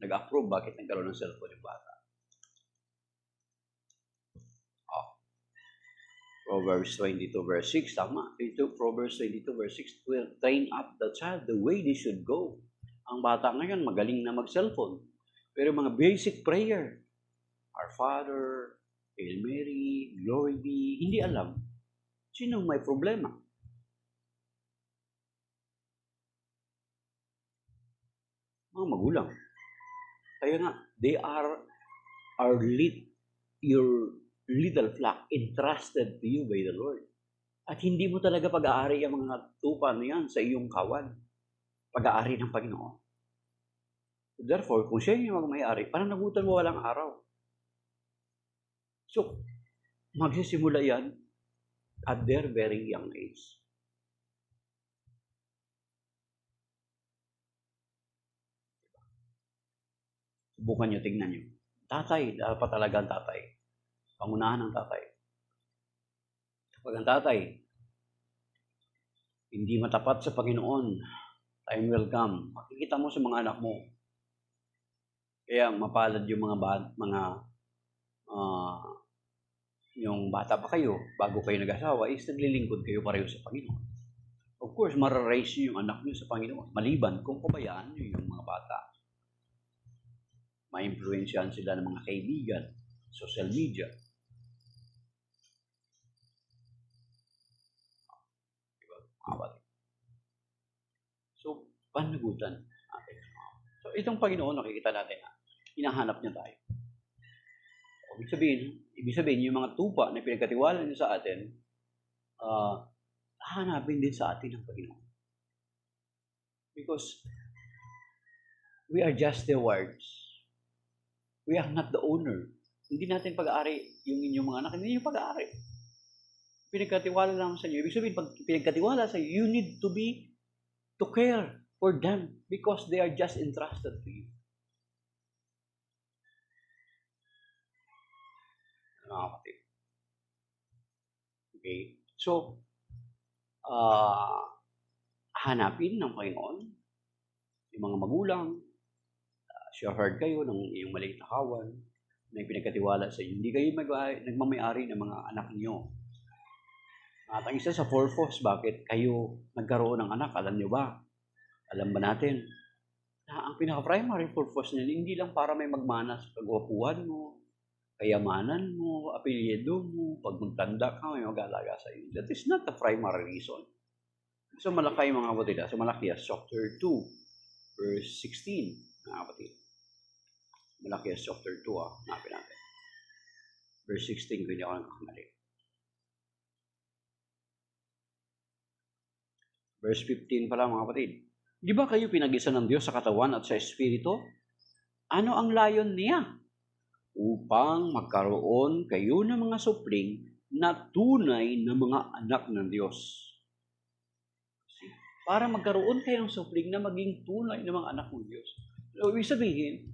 nag-approve bakit nagkaroon ng cellphone yung bata? Proverbs 22 verse 6, tama. Proverbs 22 verse 6, will train up the child the way they should go. Ang bata ngayon, magaling na mag-cellphone. Pero mga basic prayer, Our Father, Hail Mary, Glory be, hindi alam. Sinong may problema? Mga magulang. Kaya nga, they are your little flock entrusted to you by the Lord. At hindi mo talaga pag-aari ang mga tupa na yan sa iyong kawan. Pag-aari ng Panginoon. Therefore, kung siya yung may-ari, pananagutan mo walang araw. So, magsisimula yan at their very young age. Subukan nyo, tingnan nyo. Tatay, dapat talaga ang tatay. Pangunahan ng tatay. Kapag ang tatay, hindi matapat sa Panginoon, time will come. Makikita mo sa mga anak mo. Kaya mapalad yung yung bata pa kayo, bago kayo nag-asawa, is naglilingkod kayo pareho sa Panginoon. Of course, mararaise nyo yung anak nyo sa Panginoon. Maliban kung pabayaan nyo yung mga bata. Ma-influensyahan sila ng mga kaibigan, social media. Diba? So, panagutan natin. So, itong Panginoon, nakikita natin na hinahanap niya tayo. Ibig sabihin, yung mga tupa na pinagkatiwala niya sa atin, hahanapin din sa atin ng Panginoon. Because we are just stewards. We are not the owner. Hindi natin pag-aari yung inyong mga anak. Hindi yung pag-aari. Pinagkatiwala lang sa inyo. Ibig sabihin, pag pinagkatiwala sa inyo, you need to care for them because they are just entrusted to you. Okay? So, hanapin ng Panginoon yung mga magulang, shepherd kayo ng iyong maliit na kawan na pinagkatiwala sa inyo. Hindi kayo nagmamayari ng mga anak niyo. At ang isa sa purpose, bakit kayo nagkaroon ng anak, alam niyo ba? Alam ba natin na ang pinaka-primary purpose nila, hindi lang para may magmana sa kagwapuhan mo, kayamanan mo, apelyido mo, pag magtanda ka, may mag-alaga sa iyo. That is not the primary reason. Sa Malakay mga kapatid, sa Malakias chapter 2, verse 16, mga kapatid. Malakias chapter 2, hanapin natin. Verse 16, kung hindi ako nagkakamali. Verse 15 pala mga kapatid. Di ba kayo pinag-isa ng Diyos sa katawan at sa Espiritu? Ano ang layon niya? Upang magkaroon kayo ng mga supling na tunay na mga anak ng Diyos. Para magkaroon kayo ng supling na maging tunay na mga anak ng Diyos. So, ibig sabihin,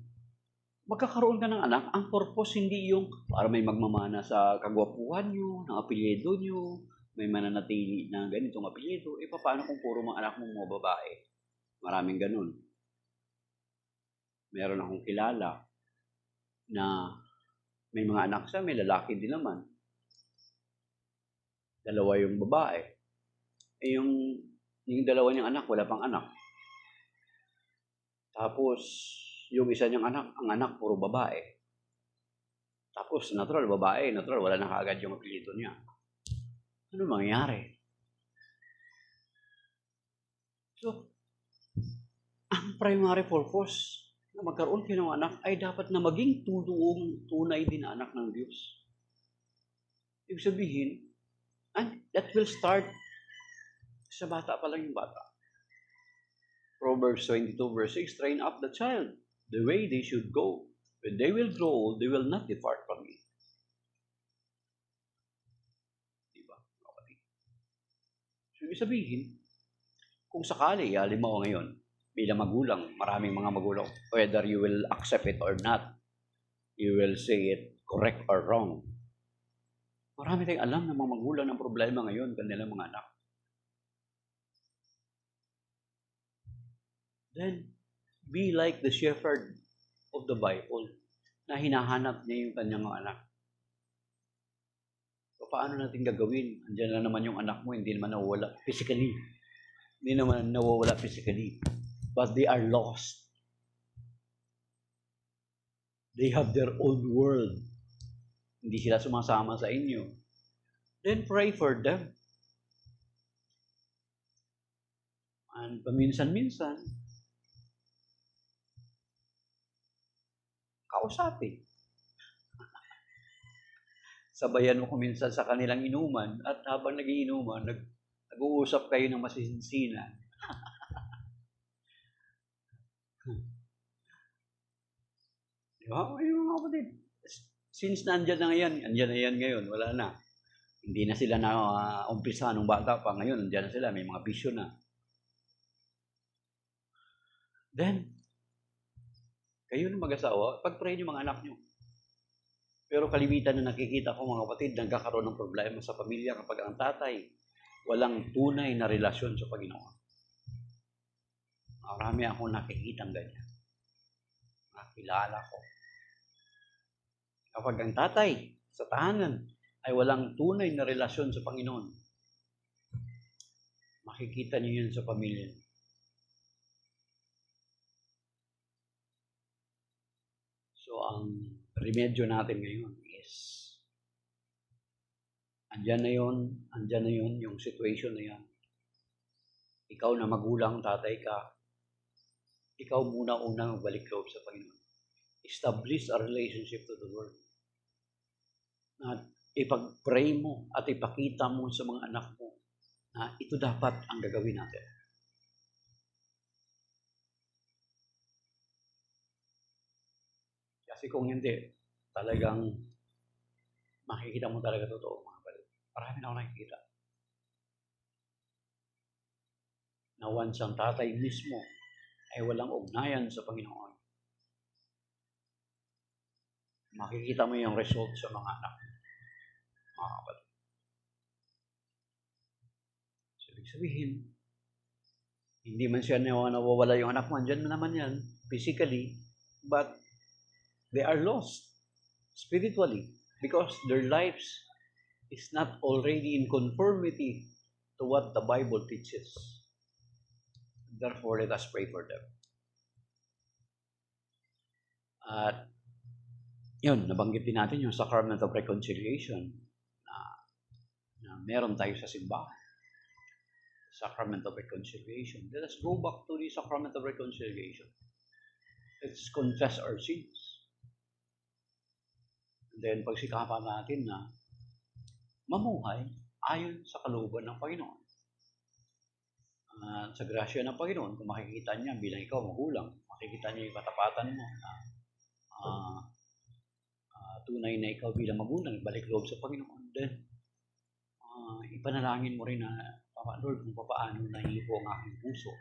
magkakaroon ka ng anak, ang purpose hindi yung para may magmamana sa kagwapuhan nyo, ng apelyido nyo, may mananatili na ganitong apelyido. Paano kung puro mga anak mong mga babae? Maraming ganun. Meron akong kilala na may mga anak siya, may lalaki din naman. Dalawa yung babae. Yung dalawa niyang anak, wala pang anak. Tapos, yung isa niyang anak, ang anak, puro babae. Tapos, natural, babae, natural, wala na kaagad yung apelyido niya. Ano mangyayari? So, ang primary purpose na magkaroon kayo ng anak ay dapat na maging tunay din na anak ng Diyos. Ibig sabihin, and that will start sa bata pa lang yung bata. Proverbs 22 verse 6, train up the child the way they should go. When they will grow old, they will not depart from it. Diba? So, ibig sabihin, kung sakali, halimbawa ngayon, bilang magulang, maraming mga magulang, whether you will accept it or not, you will say it correct or wrong. Marami tayong alam ng mga magulang ng problema ngayon, kanilang mga anak. Then, be like the shepherd of the Bible na hinahanap niya yung kanyang mga anak. So, paano natin gagawin? Andiyan na naman yung anak mo, hindi naman nawawala physically. Hindi naman nawawala physically. But they are lost. They have their own world. Hindi sila sumasama sa inyo. Then pray for them. And paminsan-minsan, kausapin. Sabayan mo kuminsan sa kanilang inuman at habang nagiinuman, nag-uusap kayo ng masinsinan. Diba? Ayun mga kapatid. Since nandyan na yan ngayon, wala na. Hindi na sila na umpisa nung bata pa. Ngayon, nandyan na sila, may mga vision na. Then, kayo na mag-asawa, pag-pray niyo mga anak niyo. Pero kalimitan na nakikita ko mga kapatid, nagkakaroon ng problema sa pamilya kapag ang tatay walang tunay na relasyon sa Panginoon. Marami akong nakikita ng ganyan. Nakilala ko. Kapag ang tatay sa tahanan ay walang tunay na relasyon sa Panginoon, makikita niyo yun sa pamilya. So, ang remedyo natin ngayon is andyan na yun, yung situation na yan. Ikaw na magulang, tatay ka, ikaw muna-unang balik loob sa Panginoon. Establish a relationship to the Lord. At ipag-pray mo at ipakita mo sa mga anak mo na ito dapat ang gagawin natin. Kasi kung hindi, talagang makikita mo talaga totoo mga kapatid. Marami na ako nakikita. Na once ang tatay mismo ay walang ugnayan sa Panginoon, makikita mo yung result sa mga anak, mga kapatid. So, ibig sabihin, hindi man siya nawawala yung anak mo, andyan naman yan, physically, but they are lost spiritually because their lives is not already in conformity to what the Bible teaches. Therefore, let us pray for them. At yun, nabanggit din natin yung Sacrament of Reconciliation na meron tayo sa simbahan. Sacrament of reconciliation. Let us go back to the sacrament of reconciliation. Let's confess our sins. And then pagsikapan natin na mamuhay ayon sa kalooban ng Panginoon. Sa grasya ng Panginoon, kung makikita niya bilang ikaw magulang, makikita niya yung katapatan mo na tunay na ikaw bilang magulang, balik loob sa Panginoon. Then, ipanalangin mo rin na, Lord, kung paano nahipo ang aking puso.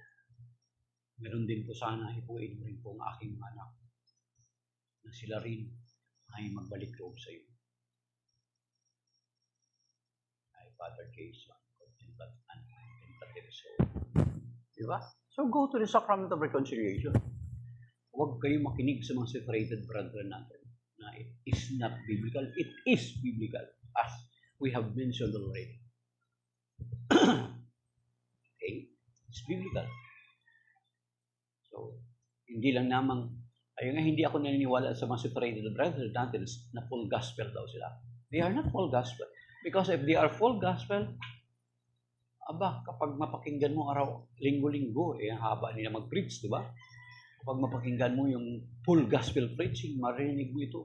Meron din po sana hipuin mo rin po ang aking mga anak na sila rin ay magbalik loob sa iyo. Ay, Father Jason, contemplative soul. Diba? So, go to the sacrament of reconciliation. Huwag kayong makinig sa mga separated brethren natin na it is not biblical. It is biblical, as we have mentioned already. Okay? It's biblical. So, hindi lang namang, ayun nga, hindi ako naniniwala sa mga separated brethren natin na full gospel daw sila. They are not full gospel. Because if they are full gospel, kapag mapakinggan mo araw, linggo-linggo, ang haba nila mag-preach, di ba? Kapag mapakinggan mo yung full gospel preaching, marinig mo ito.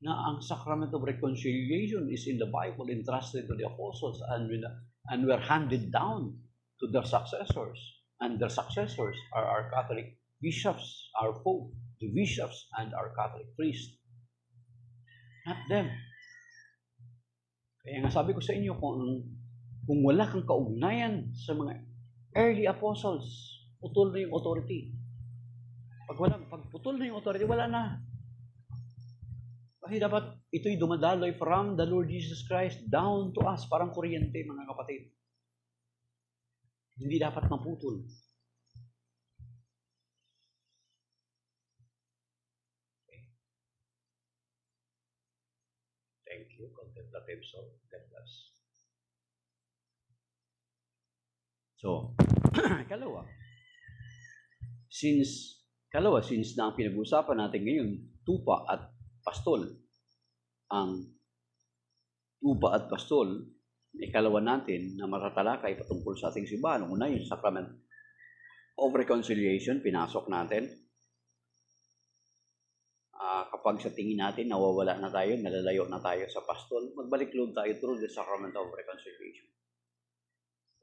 Na ang sacrament of reconciliation is in the Bible, entrusted to the apostles, and were handed down to their successors. And their successors are our Catholic bishops, our Pope, the bishops, and our Catholic priests. Not them. Kaya nga sabi ko sa inyo, kung wala kang kaugnayan sa mga early apostles, putol na yung authority. Pag putol na yung authority, wala na. Kasi dapat ito'y dumadaloy from the Lord Jesus Christ down to us, parang kuryente, mga kapatid. Hindi dapat maputol. Okay. Thank you, contemplative soul. God bless. So, since na ang pinag-uusapan natin ngayon, tupa at pastol, ang tupa at pastol, ikalawa natin na matatalakay patungkol sa ating simbahan. Una, yung sacrament of reconciliation, pinasok natin. Kapag sa tingin natin, nawawala na tayo, nalalayo na tayo sa pastol, magbalik loob tayo through the sacrament of reconciliation.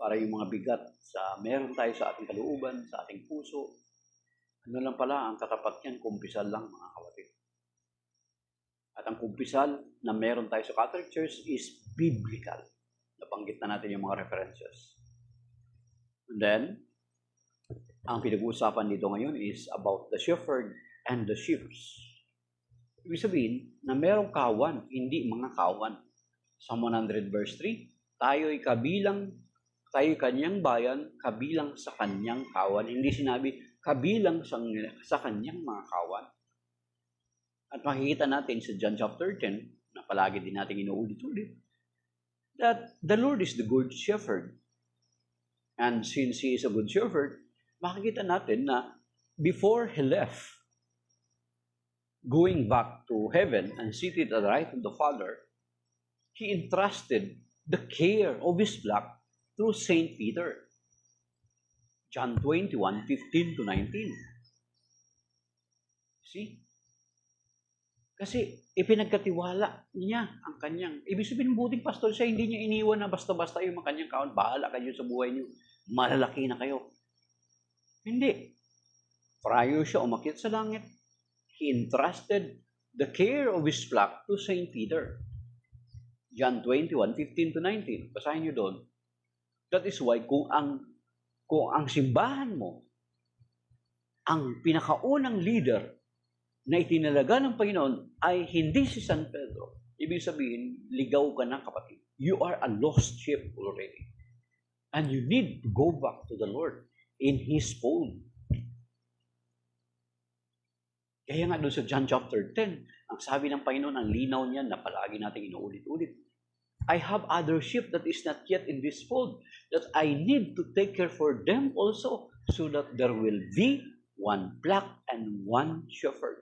Para yung mga bigat sa meron tayo sa ating kalooban, sa ating puso, ano lang pala, ang katapat niyan, kumpisal lang, mga kapatid. At ang kumpisal na meron tayo sa Catholic Church is biblical. Nabanggit na natin yung mga references. And then, ang pinag-uusapan dito ngayon is about the shepherd and the sheep. Ibig sabihin na merong kawan, hindi mga kawan. Psalm 100 verse 3, tayo'y kanyang bayan, kabilang sa kanyang kawan. Hindi sinabi, kabilang sa kanyang mga kawan. At makikita natin sa John chapter 10, na palagi din natin inuulit-ulit, that the Lord is the good shepherd. And since He is a good shepherd, makikita natin na before He left, going back to heaven and seated at the right of the Father, He entrusted the care of His flock through Saint Peter. John 21:15-19. See? Kasi ipinagkatiwala niya ang kanyang, ibig sabihin buting pastor siya, hindi niya iniwan na basta-basta yung mga kanyang kawan, bahala kayo sa buhay niyo, malalaki na kayo. Hindi. Prior siya umakyat sa langit, He entrusted the care of His flock to Saint Peter. John 21:15-19. Basahin niyo doon. That is why kung ang simbahan mo, ang pinakaunang leader na itinalaga ng Panginoon ay hindi si San Pedro, ibig sabihin, ligaw ka na, kapatid. You are a lost sheep already. And you need to go back to the Lord in His fold. Kaya nga doon sa John chapter 10, ang sabi ng Panginoon, ang linaw niya na palagi natin inuulit-ulit. I have other sheep that is not yet in this fold, that I need to take care for them also, so that there will be one flock and one shepherd.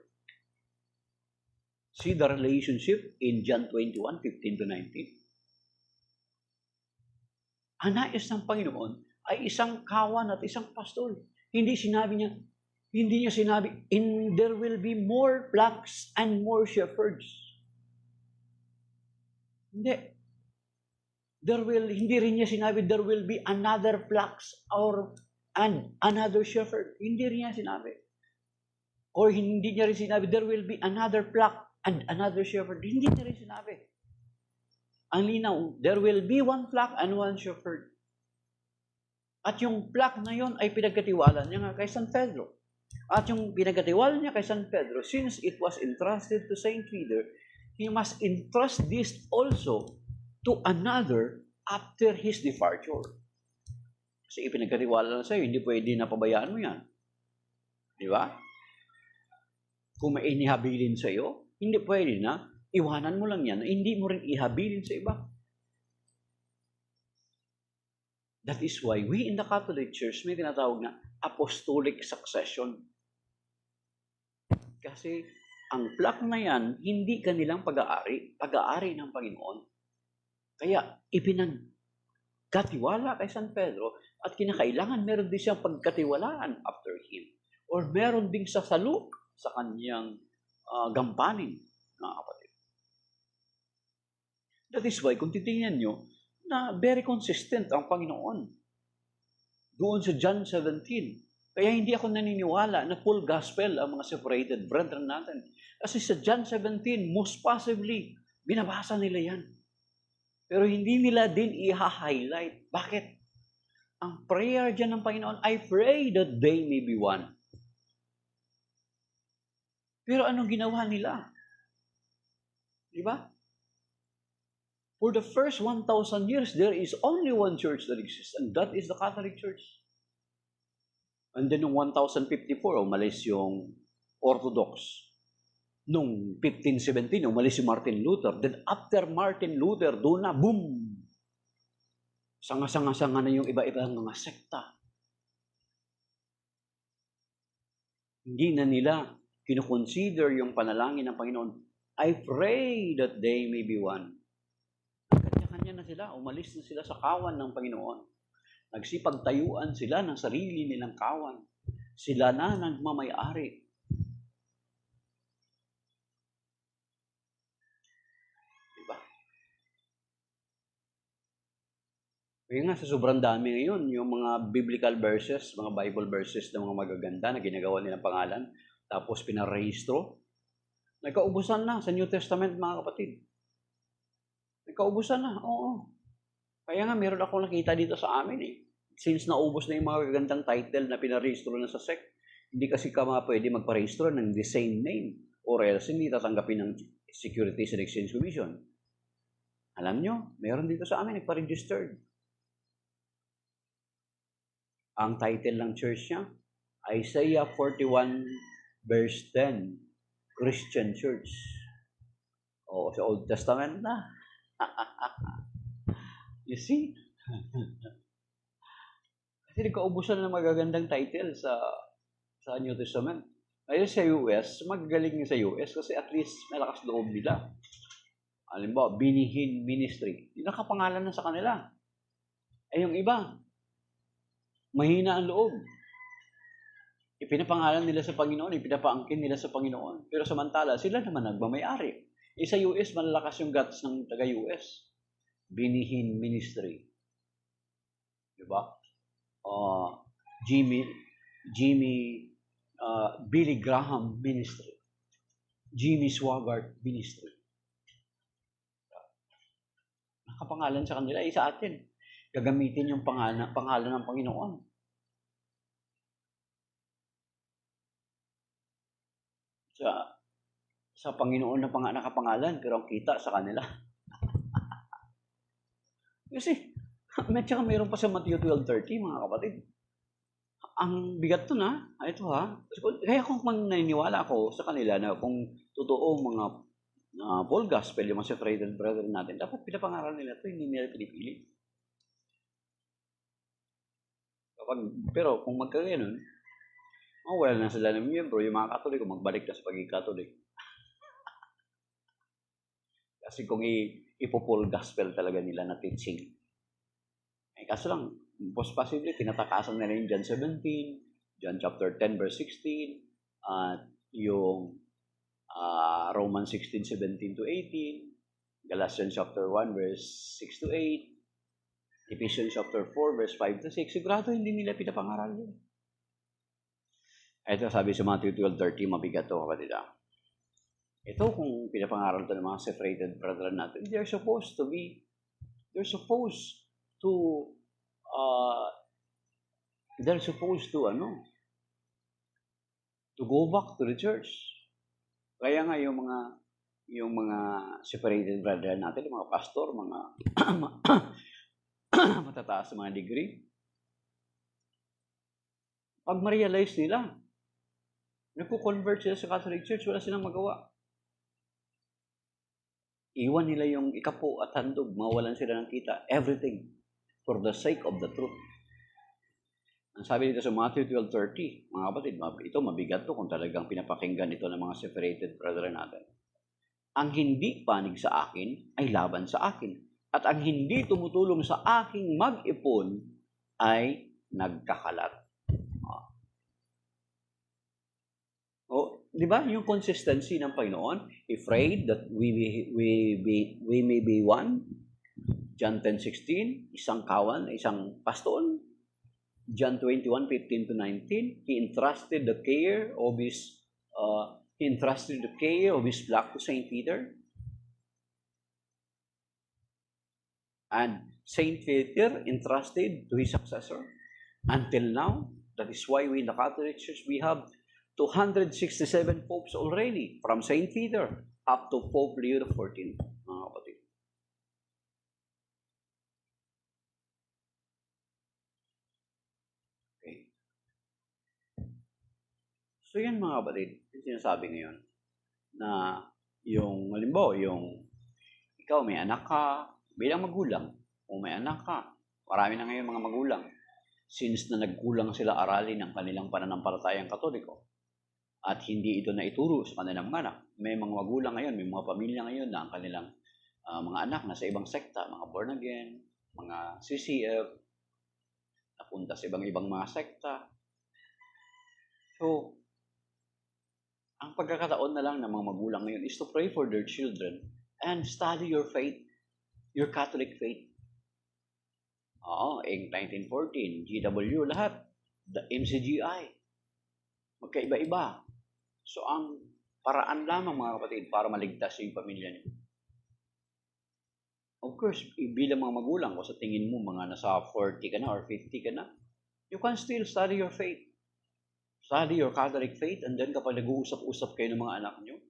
See the relationship in John 21:15-19. Ang nais ng Panginoon ay isang kawan at isang pastol. Hindi niya sinabi, there will be more flocks and more shepherds. Hindi. Hindi rin niya sinabi, there will be another flocks and another shepherd. Hindi rin niya sinabi. Or hindi niya rin sinabi, there will be another flock and another shepherd. Hindi niya rin sinabi. Ang linaw, there will be one flock and one shepherd. At yung flock na yon ay pinagkatiwala niya nga kay San Pedro. At yung pinagkatiwala niya kay San Pedro, since it was entrusted to Saint Peter, he must entrust this also to another after his departure. Kasi ipinagkatiwala na sa'yo, hindi pwede na pabayaan mo yan. Di ba? Kung may inihabilin sa'yo, hindi pwede na, iwanan mo lang yan, hindi mo rin ihabilin sa iba. That is why we in the Catholic Church may tinatawag na apostolic succession. Kasi ang flock na yan, hindi kanilang pag-aari, pag-aari ng Panginoon. Kaya ipinagkatiwala kay San Pedro at kinakailangan meron din siyang pagkatiwalaan after him. Or meron ding sasaluk sa kanyang gampanin, mga kapatid. That is why, kung titingnan nyo, na very consistent ang Panginoon. Doon sa John 17. Kaya hindi ako naniniwala na full gospel ang mga separated brethren natin. Kasi sa John 17, most possibly, binabasa nila yan. Pero hindi nila din i-highlight. Bakit? Ang prayer dyan ng Panginoon, I pray that they may be one. Pero anong ginawa nila? Di ba? For the first 1,000 years, there is only one church that exists, and that is the Catholic Church. And then noong 1054, umalis yung Orthodox. Noong 1517, umalis si Martin Luther. Then after Martin Luther, doon na, boom! Sanga-sanga-sanga na yung iba-ibang mga sekta. Hindi na nila kinukonsider yung panalangin ng Panginoon. I pray that they may be one. Kanya-kanya na sila, umalis na sila sa kawan ng Panginoon. Nagsipagtayuan sila ng sarili nilang kawan. Sila na nagmamay-ari. Diba? Kaya nga sa sobrang dami ngayon, yung mga biblical verses, mga Bible verses na mga magaganda na ginagawa nilang pangalan, tapos pinarehistro, nagkaubusan na sa New Testament, mga kapatid. Nagkaubusan na, oo. Kaya nga, meron ako nakita dito sa amin eh. Since naubos na yung mga gagandang title na pinarehistro na sa sect, hindi kasi ka pwede magparehistro ng the same name or else hindi tatanggapin ng Securities and Exchange Commission. Alam nyo, meron dito sa amin nagpa-registered. Ang title ng church niya, Isaiah 41 verse 10, Christian Church. O, sa Old Testament na. You see? Kasi nagkaubusan ng magagandang title sa New Testament. Ngayon sa US, magagaling sa US kasi at least malakas loob nila. Halimbawa, Binihin Ministry. Yung nakapangalan na sa kanila. Eh yung iba, mahina ang loob. Ipinapangalan nila sa Panginoon, ipinapaangkin nila sa Panginoon. Pero samantala, sila naman nagmamayari. Sa US, malalakas yung guts ng taga-US. Binihin Ministry. Diba? Billy Graham Ministry. Jimmy Swaggart Ministry. Nakapangalan sa kanila, sa atin. Gagamitin yung pangalan ng Panginoon. Sa Panginoon na nakapangalan, pero ang kita sa kanila. Kasi, tsaka mayroon pa sa Matthew 12:30, mga kapatid. Ang bigat to na, ito ha. Kaya kung naniniwala ako sa kanila na kung totoo mga full gospel, yung mga separated brethren natin, dapat pinapangaral nila ito, hindi nila pinipili. Pero kung magkaganon, wala na sila ng miyembro, yung mga Katoliko, magbalik na sa pagiging Katolik. Kasi kung ipo-full gospel talaga nila na teaching, Kaso lang, most possibly, tinatakasan nila yung John 17, John chapter 10, verse 16, at yung Romans 16, 17 to 18, Galatians chapter 1, verse 6 to 8, Ephesians chapter 4, verse 5 to 6. Sigurado hindi nila pinapangaral yun. Ito sabi sa Matthew 12:30, mabigat to, kapatid. Ito kung pinapangaral to ng mga separated brethren natin, they're supposed to go back to the church. Kaya nga yung mga separated brethren natin, yung mga pastor, mga matataas sa mga degree, pag ma-realize nila, nagko-convert sila sa Catholic Church, wala silang magawa. Iwan nila yung ikapo at handog, mawalan sila ng kita, everything for the sake of the truth. Ang sabi dito sa Matthew 12:30, mga kapatid, ito mabigat to kung talagang pinapakinggan ito ng mga separated brethren natin. Ang hindi panig sa akin ay laban sa akin, at ang hindi tumutulong sa aking mag-ipon ay nagkakalat. Di ba? Yung consistency ng Panginoon, he prayed that we may be one. John 10:16, isang kawan, isang paston. John 21:15 to 19, he entrusted the care of his flock to Saint Peter. And Saint Peter entrusted to his successor. Until now, that is why we in the Catholic Church, we have 267 popes already, from Saint Peter up to Pope Leo XIV, mga kapatid. Okay. So yan mga kapatid, yung sinasabi ngayon, na yung, halimbawa, yung ikaw may anak ka, bilang magulang, kung may anak ka, marami na ngayon mga magulang, since na nagkulang sila aralin ng kanilang pananampalatayang Katoliko, at hindi ito na ituro sa kanilang mga anak. May mga magulang ngayon, may mga pamilya ngayon na ang kanilang mga anak na sa ibang sekta, mga born again, mga CCF, napunta sa ibang mga sekta. So, ang pagkakataon na lang ng mga magulang ngayon is to pray for their children and study your faith, your Catholic faith. In 1914, GW lahat, the MCGI, magkaiba-iba. So, ang paraan lamang mga kapatid para maligtas yung pamilya niyo. Of course, bilang mga magulang, kung sa tingin mo mga nasa 40 ka na or 50 ka na, you can still study your faith. Study your Catholic faith, and then kapag nag-uusap-usap kayo ng mga anak niyo,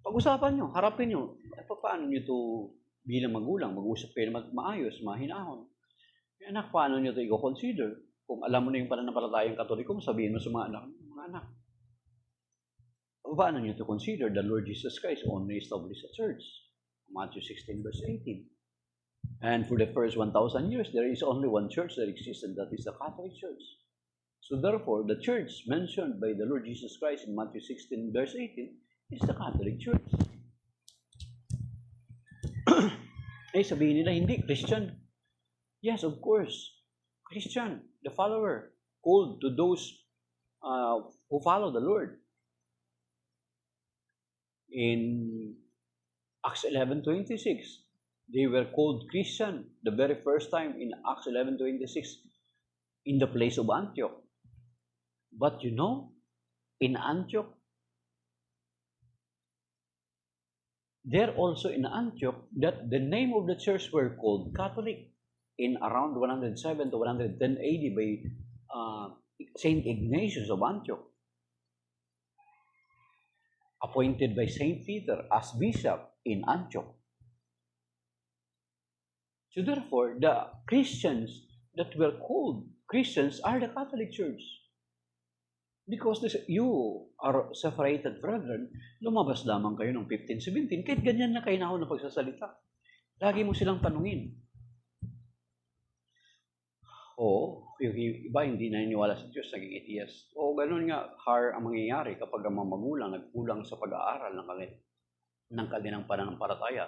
pag-usapan niyo, harapin niyo, paano niyo to bilang magulang, mag-usap kayo na maayos, mahinahon. Anak, paano niyo to i-consider? Kung alam mo na yung pananampalatayang Katoliko, sabihin mo sa mga anak, paano niyo to consider the Lord Jesus Christ only established a church? Matthew 16, verse 18. And for the first 1,000 years, there is only one church that exists, and that is the Catholic Church. So therefore, the church mentioned by the Lord Jesus Christ in Matthew 16, verse 18, is the Catholic Church. Sabihin nila, hindi, Christian. Yes, of course. Christian, the follower, called to those who follow the Lord. In Acts 11:26, they were called Christian the very first time in Acts 11:26 in the place of Antioch. But you know, in Antioch, there also in Antioch, that the name of the church were called Catholic in around 107 to 110 AD by Saint Ignatius of Antioch, appointed by Saint Peter as bishop in Antioch. So therefore, the Christians that were called Christians are the Catholic Church. Because you are separated brethren, lumabas lamang kayo ng 15, 17, kahit ganyan na kayo na pagsasalita. Lagi mo silang tanungin. Yung iba hindi naniniwala sa Diyos, naging atheist. Ganun nga, ang mangyayari kapag ang mga magulang nagkulang sa pag-aaral ng kanilang pananampalataya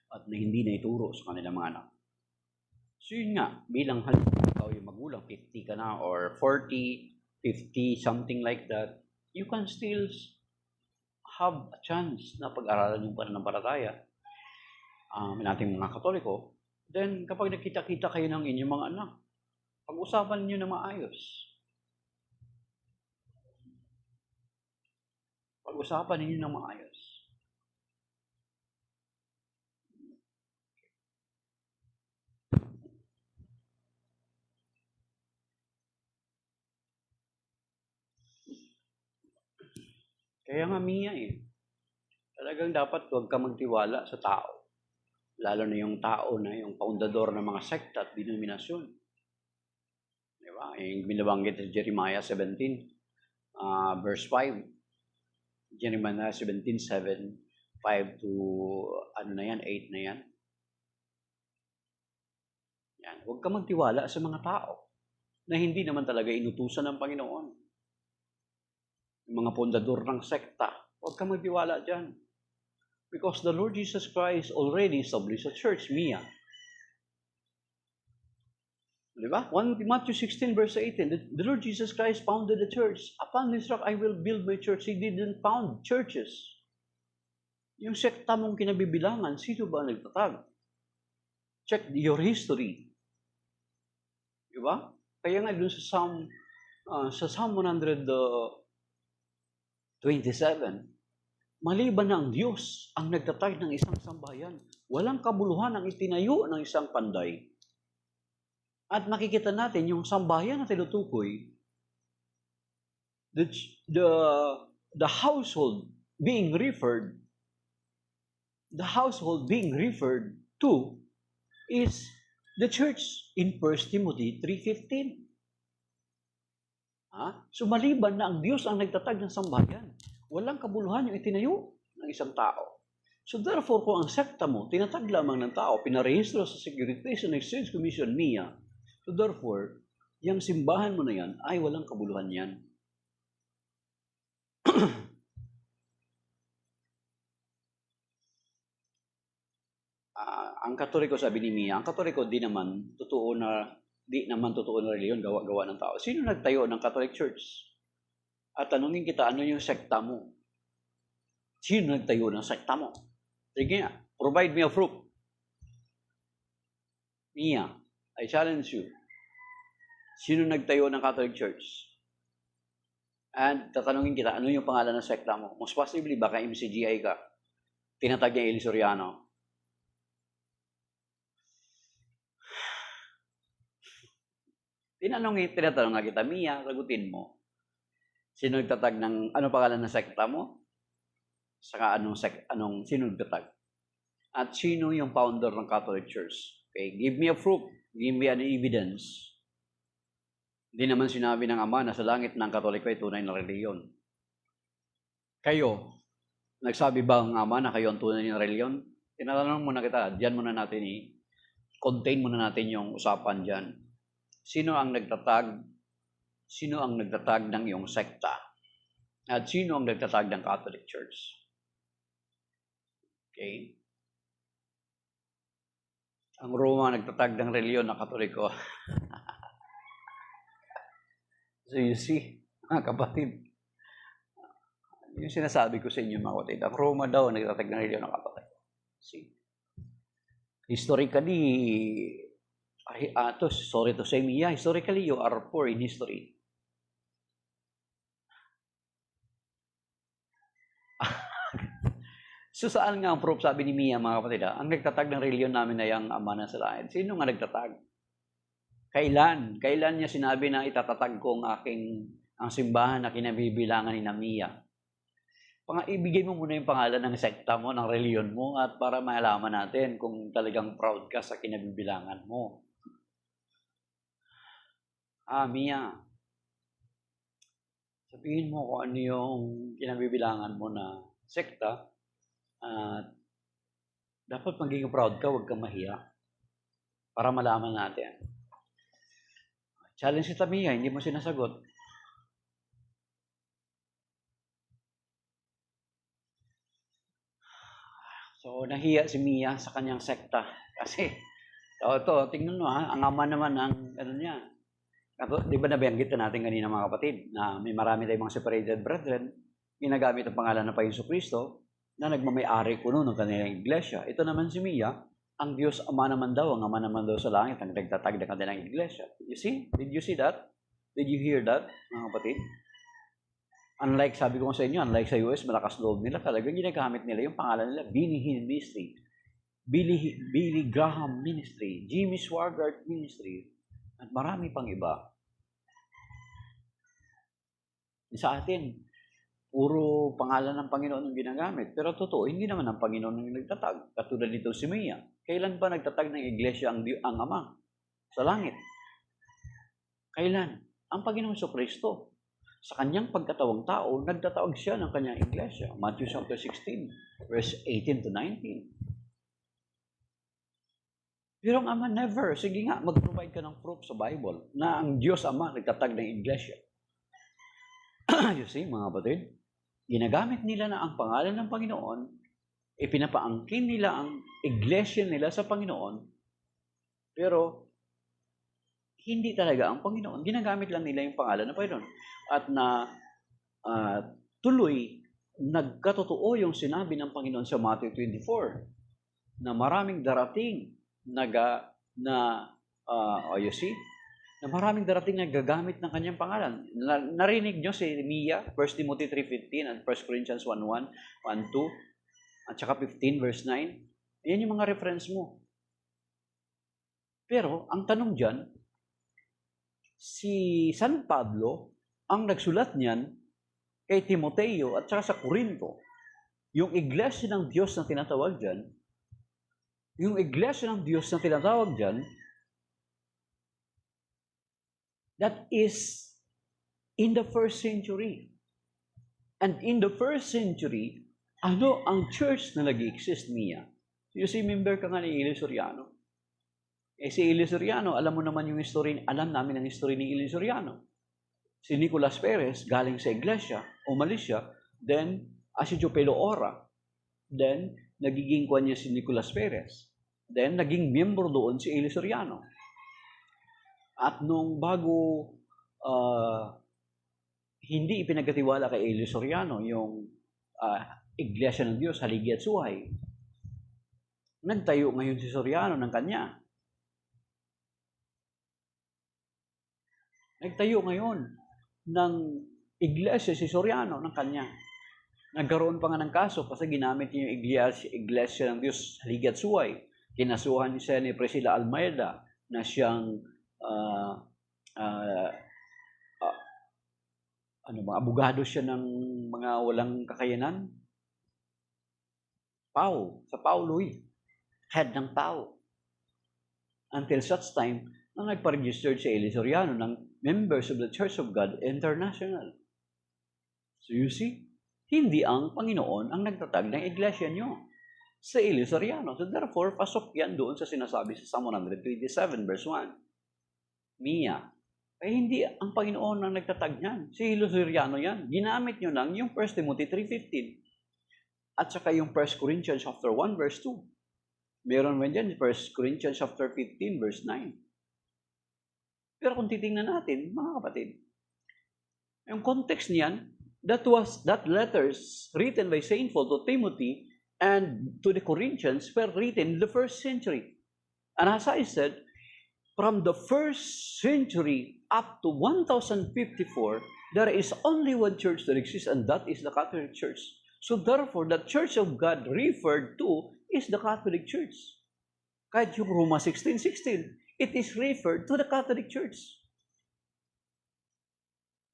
at na hindi na ituro sa kanilang mga anak. So yun nga, bilang halimbawa ikaw yung magulang, 50 ka na or 40, 50, something like that, you can still have a chance na pag-aralan yung pananampalataya. Nating mga Katoliko, then kapag nakita-kita kayo ng inyong mga anak, pag-usapan niyo na maayos. Pag-usapan ninyo na maayos. Kaya nga Mia talagang dapat huwag ka magtiwala sa tao. Lalo na yung tao na yung foundador ng mga sekta at denominasyon. Di ba? Yung binabanggit sa Jeremiah 17, verse 5. Jeremiah 17, 7, 5 to, 8 na yan. Yan. Huwag ka magtiwala sa mga tao na hindi naman talaga inutusan ng Panginoon. Yung mga pundador ng sekta, huwag ka magtiwala dyan. Because the Lord Jesus Christ already established a church, Mia. Diba? Matthew 16 verse 18, the Lord Jesus Christ founded the church. Upon this rock I will build my church. He didn't found churches. Yung sekta mong kinabibilangan, sino ba nagtatag? Check your history. Diba? Kaya nga dun sa Psalm 127, maliban na ang Diyos ang nagtatag ng isang sambahayan, walang kabuluhan ang itinayo ng isang panday. At makikita natin yung sambahayan na tinutukoy, the household being referred to is the church in 1 Timothy 3:15. So maliban na ang Diyos ang nagtatag ng sambahayan, walang kabuluhan yung itinayo ng isang tao. So therefore, kung ang sekta mo, tinatag lamang ng tao, pinarehistro sa Securities and Exchange Commission, NIA, so therefore, yung simbahan mo na yan, ay walang kabuluhan yan. Ang Katoliko, sabi ni Mia, ang Katoliko di naman totoo na reliyon, gawa-gawa ng tao. Sino nagtayo ng Catholic Church? At tanungin kita, ano yung sekta mo? Sino nagtayo ng sekta mo? Sige nga, provide me a proof. Mia, I challenge you. Sino nagtayo ng Catholic Church? And tatanungin kita, ano yung pangalan ng sekta mo? Most possibly, baka MCGI ka. Tinatag niya Eli Soriano. Tinatanong nga kita, Mia, sagutin mo. Sino nagtatag ng, ano pangalan ng sekta mo? Saka sino nagtatag? At sino yung founder ng Catholic Church? Okay, give me a proof. Give me an evidence. Hindi naman sinabi ng Ama na sa langit ng Katoliko ay tunay na reliyon. Kayo, nagsabi ba ang Ama na kayo ang tunay na reliyon? Tinatanong muna kita, diyan muna natin contain muna natin yung usapan diyan. Sino ang nagtatag ng iyong sekta? At sino ang nagtatag ng Catholic Church? Okay? Ang Roma nagtatag ng reliyon na Katoliko. So you see, mga kapatid, yung sinasabi ko sa inyo mga kapatid, ang Roma daw nagtatag ng reliyon na Katoliko. See? Historically, sorry to say, Mia, historically you are poor in history. So saan nga ang proof, sabi ni Mia, mga kapatid, ang nagtatag ng reliyon namin na yung Ama na sa langit? Sino nga nagtatag? Kailan? Kailan niya sinabi na itatatag ko ang simbahan na kinabibilangan ni Mia? Ibigay mo muna yung pangalan ng sekta mo, ng reliyon mo, at para malaman natin kung talagang proud ka sa kinabibilangan mo. Mia, sabihin mo kung ano yung kinabibilangan mo na sekta, at dapat maging proud ka, huwag kang mahiya para malaman natin. Challenge si Mia, hindi mo sinasagot. So, nahiya si Mia sa kanyang sekta kasi So, ito, tingnan mo ha, ang ama naman ng, ano niya, di ba nabanggit na natin kanina mga kapatid, na may marami tayong mga separated brethren, ginagamit ang pangalan ng Panginoon Kristo, na nagmamay-ari kuno ng kanilang iglesia. Ito naman si Mia, ang Diyos Ama naman daw, ang Ama naman daw sa langit, ang nagtatag ng kanilang iglesia. You see? Did you see that? Did you hear that, mga kapatid? Unlike, sabi ko sa inyo, unlike sa US, malakas loob nila, talagang ginagamit nila yung pangalan nila, Benny Hinn Ministry, Billy Graham Ministry, Jimmy Swaggart Ministry, at marami pang iba. Sa atin, puro pangalan ng Panginoon ang ginagamit. Pero totoo, hindi naman ang Panginoon ang nagtatag. Katulad nito si Mia. Kailan ba nagtatag ng iglesia ang Ama sa langit? Kailan? Ang Panginoon sa Kristo. Sa kanyang pagkatawang tao, nagtatawag siya ng kanyang iglesia. Matthew chapter 16, verse 18 to 19. Pero ang Ama never. Sige nga, mag-provide ka ng proof sa Bible na ang Diyos Ama nagtatag ng iglesia. You see, mga kapatid, ginagamit nila na ang pangalan ng Panginoon, ipinapaangkin nila ang iglesia nila sa Panginoon, pero hindi talaga ang Panginoon. Ginagamit lang nila yung pangalan ng Panginoon. At na tuloy, nagkatotoo yung sinabi ng Panginoon sa Matthew 24, na maraming darating you see, na maraming darating na gagamit ng kanyang pangalan. Narinig nyo si Mia, 1 Timothy 3:15 at 1 Corinthians 1:1, 1:2, at saka 15 verse 9. Yan yung mga reference mo. Pero, ang tanong dyan, si San Pablo, ang nagsulat niyan kay Timoteo at saka sa Corinto, yung iglesia ng Diyos na tinatawag dyan, yung iglesia ng Diyos na tinatawag dyan, that is in the first century. And in the first century, ano ang church na nag-exist niya? You see, member ka nga ni Eli Soriano. Si Eli Soriano, alam mo naman yung history, alam namin ang history ni Eli Soriano. Si Nicolas Perez, galing sa iglesia, umalis siya, then, si Jopelo Ora, then, nagiging kwan niya si Nicolas Perez. Then, naging miyembro doon si Eli Soriano. At nung bago hindi ipinagkatiwala kay Eli Soriano yung Iglesia ng Diyos, Haligi at Suhay, nagtayo ngayon si Soriano ng kanya. Nagtayo ngayon ng iglesia si Soriano ng kanya. Nagkaroon pa nga ng kaso kasi ginamit niya yung iglesia ng Diyos, Haligi at Suhay. Kinasuhan siya ni Priscilla Almeida na siyang abogado siya ng mga walang kakayanan. Sa Pau Louis, head ng Pau. Until such time, na nagpa-register si Eli Soriano ng members of the Church of God International. So you see, hindi ang Panginoon ang nagtatag ng iglesia nyo sa Eli Soriano. So therefore, pasok yan doon sa sinasabi sa Psalm 127 verse 1. Mia, ay hindi ang Panginoon ang nagtatag niyan. Si Eli Soriano yan. Ginamit nyo lang yung 1 Timothy 3:15 at saka yung 1 Corinthians chapter 1 verse 2. Meron man dyan 1 Corinthians chapter 15 verse 9. Pero kung titingnan natin, mga kapatid, yung context niyan, that letters written by Saint Paul to Timothy and to the Corinthians were written in the first century. And as I said, from the first century up to 1054, there is only one church that exists, and that is the Catholic Church. So therefore, the Church of God referred to is the Catholic Church. Kahit yung Roma 16:16, it is referred to the Catholic Church.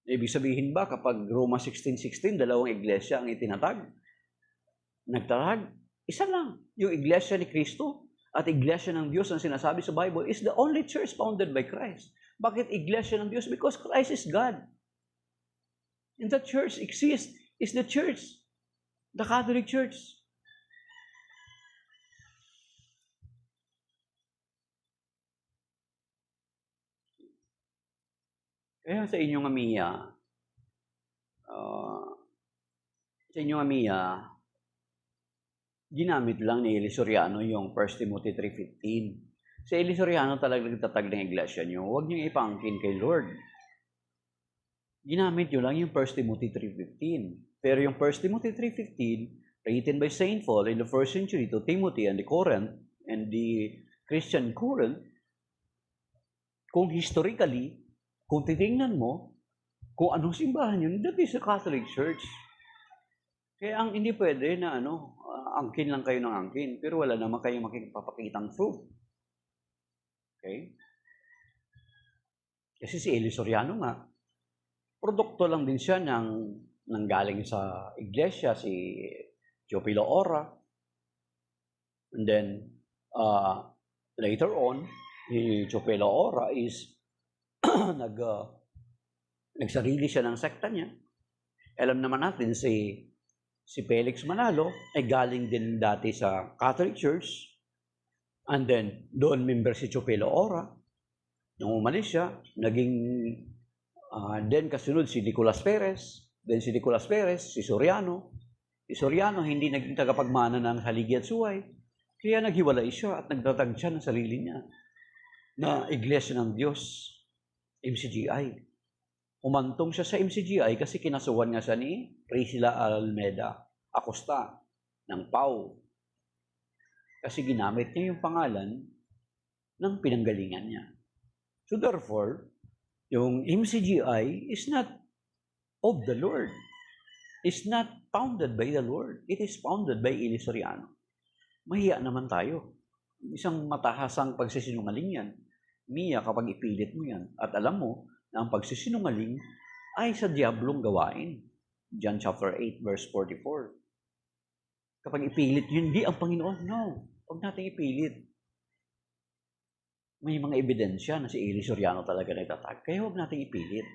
Ibig sabihin ba kapag Roma 16:16, dalawang iglesia ang itinatag? Nagtatag? Isa lang. Yung iglesia ni Kristo at iglesia ng Diyos ang sinasabi sa Bible is the only church founded by Christ. Bakit iglesia ng Diyos? Because Christ is God. And the church exists is the church, the Catholic Church. Kaya sa inyong ginamit lang ni Eli Soriano yung 1 Timothy 3:15 Si Eli Soriano talaga nagtatag ng iglesia nyo, huwag nyo ipangkin kay Lord. Ginamit nyo lang yung 1 Timothy 3:15. Pero yung 1 Timothy 3:15, written by St. Paul in the 1st century to Timothy and the Corinth and the Christian Corinth, kung historically, kung titingnan mo, kung anong simbahan yun, that is a Catholic Church. Kaya ang hindi pwede na angkin lang kayo ng angkin, pero wala naman kayong makipapakitang proof. Okay? Kasi si Eli Soriano nga, produkto lang din siya ng galing sa iglesia, si Teofilo Ora. And then, later on, si Teofilo Ora is nagsarili siya ng sekta niya. Alam naman natin, si Felix Manalo ay galing din dati sa Catholic Church. And then, doon member si Teofilo Ora. Nung umalis siya, naging, then kasunod si Nicolas Perez. Then si Nicolas Perez, si Soriano. Si Soriano hindi naging tagapagmana ng haligi at suway. Kaya naghiwalay siya at nagtatag siya ng sarili niya na Iglesia ng Diyos, MCGI. Umantong siya sa MCGI kasi kinasuhan nga siya ni Priscilla Almeda Acosta ng PAW. Kasi ginamit niya yung pangalan ng pinanggalingan niya. So therefore, yung MCGI is not of the Lord. It's not founded by the Lord. It is founded by Eli Soriano. Mahiya naman tayo. Isang matahasang pagsisinungaling yan. Miya kapag ipilit mo yan. At alam mo na ang pagsisinungaling ay sa diablong gawain. John chapter 8 verse 44. Kapag ipilit yun, hindi ang Panginoon. No. Huwag natin ipilit. May mga ebidensya na si Eli Soriano talaga nagtatag. Kaya huwag natin ipilit.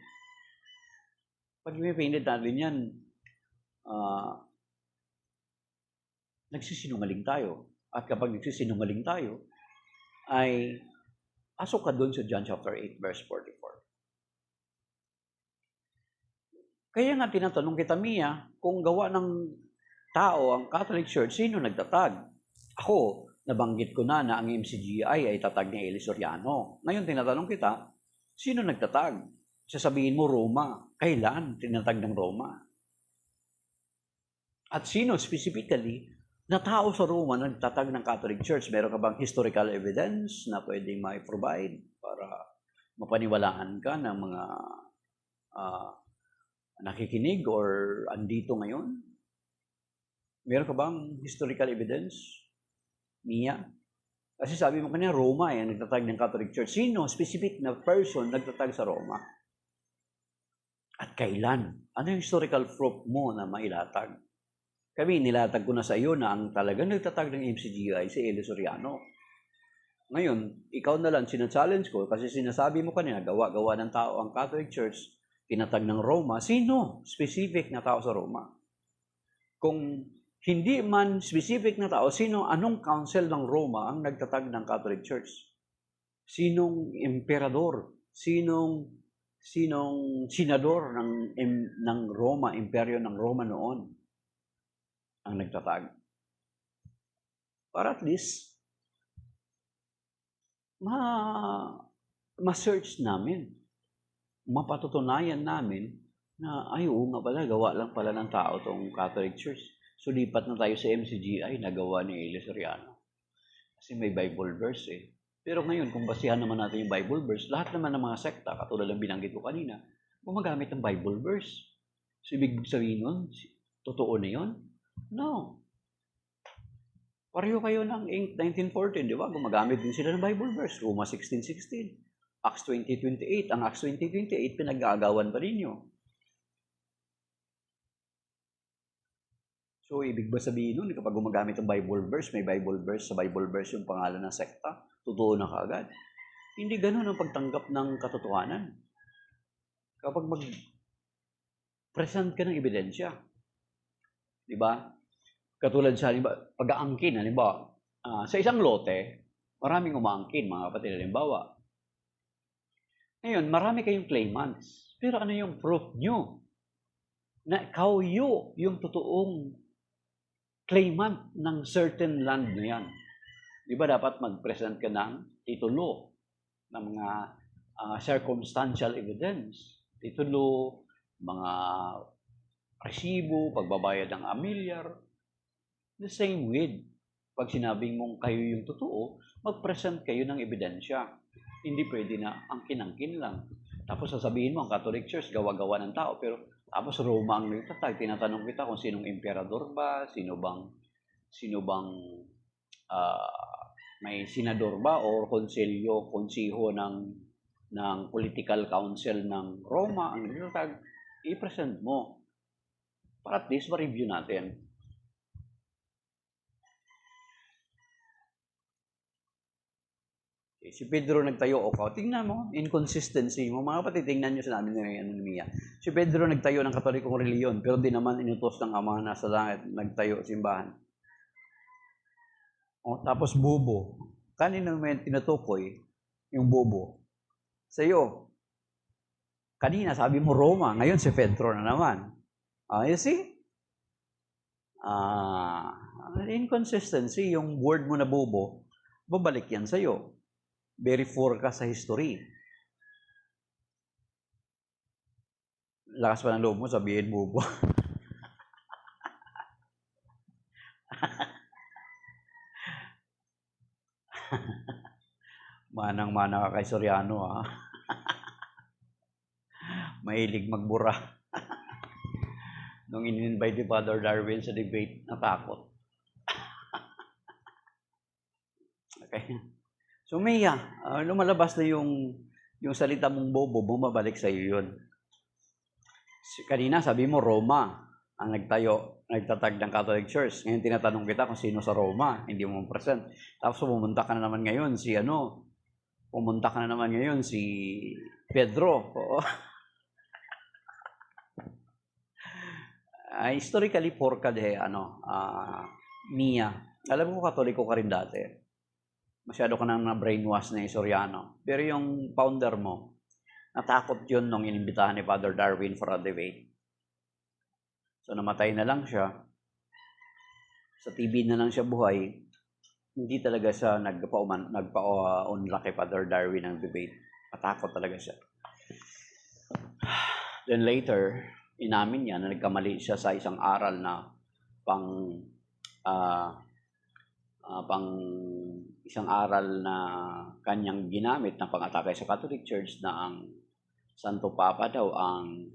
Pag ipilit natin yan, nagsisinungaling tayo. At kapag nagsisinungaling tayo, ay asok ka doon sa John chapter 8 verse 44. Kaya nga tinatanong kita, Mia, kung gawa ng tao ang Catholic Church, sino nagtatag? Ako, nabanggit ko na ang MCGI ay tatag ni Eli Soriano. Ngayon, tinatanong kita, sino nagtatag? Sasabihin mo, Roma. Kailan tinatag ng Roma? At sino specifically na tao sa Roma nagtatag ng Catholic Church? Meron ka bang historical evidence na pwedeng ma-provide para mapaniwalaan ka ng mga nakikinig or andito ngayon? Meron ka bang historical evidence? Mia? Kasi sabi mo kanina, Roma ang nagtatag ng Catholic Church. Sino specific na person nagtatag sa Roma? At kailan? Ano yung historical proof mo na mailatag? Kami, nilatag ko na sa iyo na ang talagang nagtatag ng MCGI si Eli Soriano. Ngayon, ikaw na lang sinachallenge ko kasi sinasabi mo kanina, gawa-gawa ng tao ang Catholic Church, tinatag ng Roma. Sino specific na tao sa Roma? Kung hindi man specific na tao, anong council ng Roma ang nagtatag ng Catholic Church? Sinong emperador? Sinong senador ng Roma, imperyo ng Roma noon ang nagtatag? Para at least ma-search namin, mapatutunayan namin na ay oo nga pala, gawa lang pala ng tao tong Catholic Church. So, lipat na tayo sa MCGI na gawa ni Eli Soriano. Kasi may Bible verse eh. Pero ngayon, kung basihan naman natin yung Bible verse, lahat naman ng mga sekta, katulad ng binanggit ko kanina, gumagamit ng Bible verse. So, ibig sabihin nun, totoo na yun? No. Pareho kayo ng 1914, di ba? Gumagamit din sila ng Bible verse. Roma 16:16. Acts 20:28. Ang Acts 20:28, pinag-aagawan pa ninyo. So, ibig ba sabihin nun, kapag gumagamit ng Bible verse, may Bible verse, sa Bible verse yung pangalan ng sekta, totoo na kaagad. Hindi ganun ang pagtanggap ng katotohanan. Kapag mag-present ka ng ebidensya, di ba? Katulad sa, pag-aangkin, halimbawa, sa isang lote, maraming umaangkin, mga kapatid, halimbawa. Ngayon, marami kayong claimants, pero ano yung proof nyo na kayo yung totoong claimant ng certain land na yan. Di ba dapat mag-present ka ng titulo, ng mga circumstantial evidence, titulo, mga resibo, pagbabayad ng amilyar. The same with, pag sinabing mong kayo yung totoo, mag-present kayo ng ebidensya. Hindi pwede na angkin-angkin lang. Tapos sasabihin mo, ang Catholic Church, gawa-gawa ng tao, pero tapos Roma ang nagtatag. Tinatanong kita kung sinong emperador ba, sino bang may senador ba o konsiho ng political council ng Roma ang nagtatag, i-present mo. Para at least ma-review natin. Si Pedro nagtayo, tingnan mo, inconsistency mo. Mga kapatid, tingnan nyo sa namin ng Mia. Si Pedro nagtayo ng Katolikong reliyon, pero di naman inutos ng Ama na sa langit, nagtayo simbahan. Tapos bobo. Kanino may tinutukoy yung bobo? Sa iyo. Kanina sabi mo Roma, ngayon si Pedro na naman. You see? Inconsistency, yung word mo na bobo, babalik yan sa iyo. Very poor ka sa history. Lakas pa ng loob mo, sabihin bobo. Manang-mana ka kay Soriano, ha? Mahilig magbura. Nung in-invite ni Father Darwin sa debate, natakot. Okay. So, Mia, lumalabas na yung salita mong bobo, bumabalik sa iyo yun. Kanina, sabi mo, Roma ang nagtatag ng Catholic Church. Ngayon, tinatanong kita kung sino sa Roma, hindi mo present. Tapos, pumunta ka na naman ngayon si Pedro. Historically, poor ka Mia. Alam ko, Katoliko ka rin dati. Masyado ka nang na-brainwash na Soriano. Pero yung founder mo, natakot yun nung inimbitahan ni Father Darwin for a debate. So, namatay na lang siya. Sa TV na lang siya buhay. Hindi talaga siya nagpa-unla kay Father Darwin ng debate. Natakot talaga siya. Then later, inamin niya na nagkamali siya sa isang aral na isang aral na kanyang ginamit na pang-atake sa Catholic Church na ang Santo Papa daw ang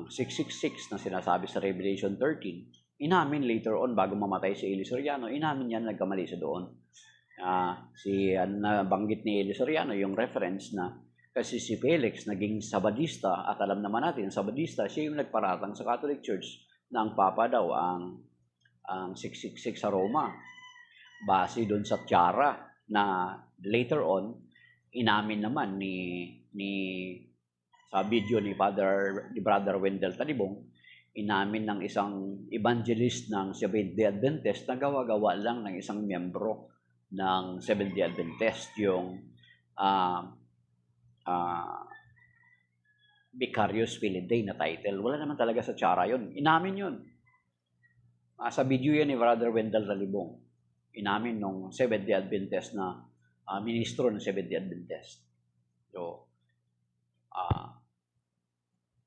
666 na sinasabi sa Revelation 13. Inamin later on bago mamatay si Eli Soriano, inamin niya na nagkamali siya doon. Nabanggit ni Eli Soriano yung reference na kasi si Felix naging Sabadista at alam naman natin, Sabadista, siya yung nagparatang sa Catholic Church na ang Papa daw ang 666 sa Roma. Base doon sa tiara na later on, inamin naman sa video ni Brother Wendell Talibong, inamin ng isang evangelist ng Seventh-day Adventist na gawa-gawa lang ng isang miyembro ng Seventh-day Adventist, yung Vicarious Filidae na title. Wala naman talaga sa tiara yun. Inamin yun. Sa video yan ni Brother Wendell Talibong. Inamin nung Seventh-day Adventist na ministro ng Seventh-day Adventist. So,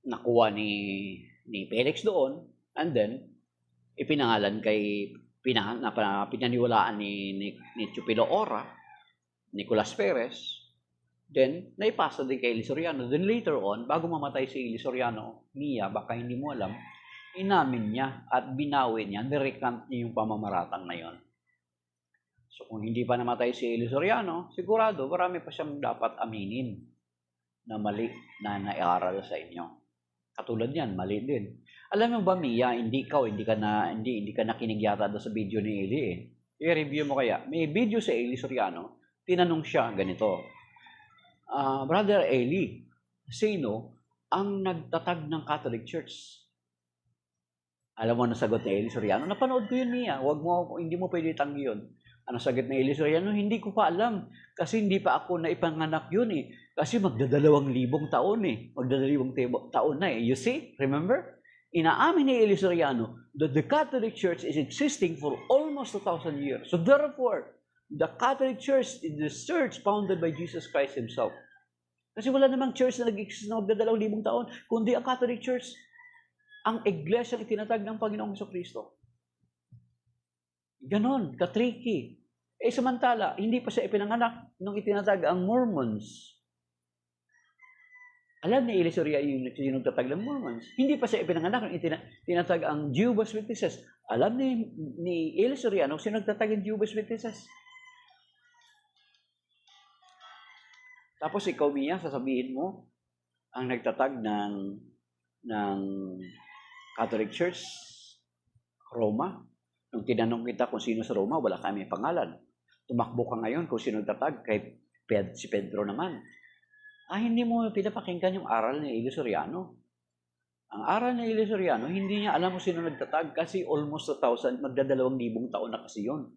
nakuha ni Felix doon, and then, pinaniwalaan ni Chupilo Ora, Nicolas Perez, then, naipasa din kay Eli Soriano. Then later on, bago mamatay si Eli Soriano, Mia, baka hindi mo alam, inamin niya at binawi niya, nirecant niya yung pamamaratang na yon. So, kung hindi pa namatay si Eli Soriano, sigurado, marami pa siyang dapat aminin na mali na naiaral sa inyo. Katulad yan, mali din. Alam mo ba, Mia, hindi ka nakinig yata doon sa video ni Eli eh. I-review mo kaya. May video sa Eli Soriano, tinanong siya ganito, Brother Eli, sino ang nagtatag ng Catholic Church? Alam mo na sagot ni Eli Soriano? Napanood ko yun, Mia. Hindi mo pwede tanggi yun. Ano sagot ni Eli Soriano? Hindi ko pa alam. Kasi hindi pa ako naipanganak yun eh. Kasi magdadalawang taon eh. Magdadalawang taon na eh. You see? Remember? Inaamin ni Eli Soriano that the Catholic Church is existing for almost 2,000 years. So therefore, The Catholic Church is the church founded by Jesus Christ Himself. Kasi wala namang church na nag-exist na magdadalawang 1,000 taon, kundi ang Catholic Church, ang iglesia ang itinatag ng Panginoong Jesucristo. Ganon, ka-tricky. Samantala, hindi pa siya ipinanganak nung itinatag ang Mormons. Alam ni Eli Soriano yung nagtatag ng Mormons. Hindi pa siya ipinanganak nung itinatag ang Jehovah's Witnesses. Alam ni Eli Soriano sino nagtatag ang Jehovah's Witnesses. Tapos ikaw, Mia, sasabihin mo, ang nagtatag ng Catholic Church, Roma. Nung tinanong kita kung sino sa Roma, wala kami pangalan. Tumakbo ka ngayon kung sino nagtatag, kay si Pedro naman. Hindi mo pinapakinggan yung aral ni Eli Soriano. Ang aral ni Eli Soriano, hindi niya alam kung sino nagtatag kasi almost 1,000, magdadalawang 1,000 taon na kasi yun.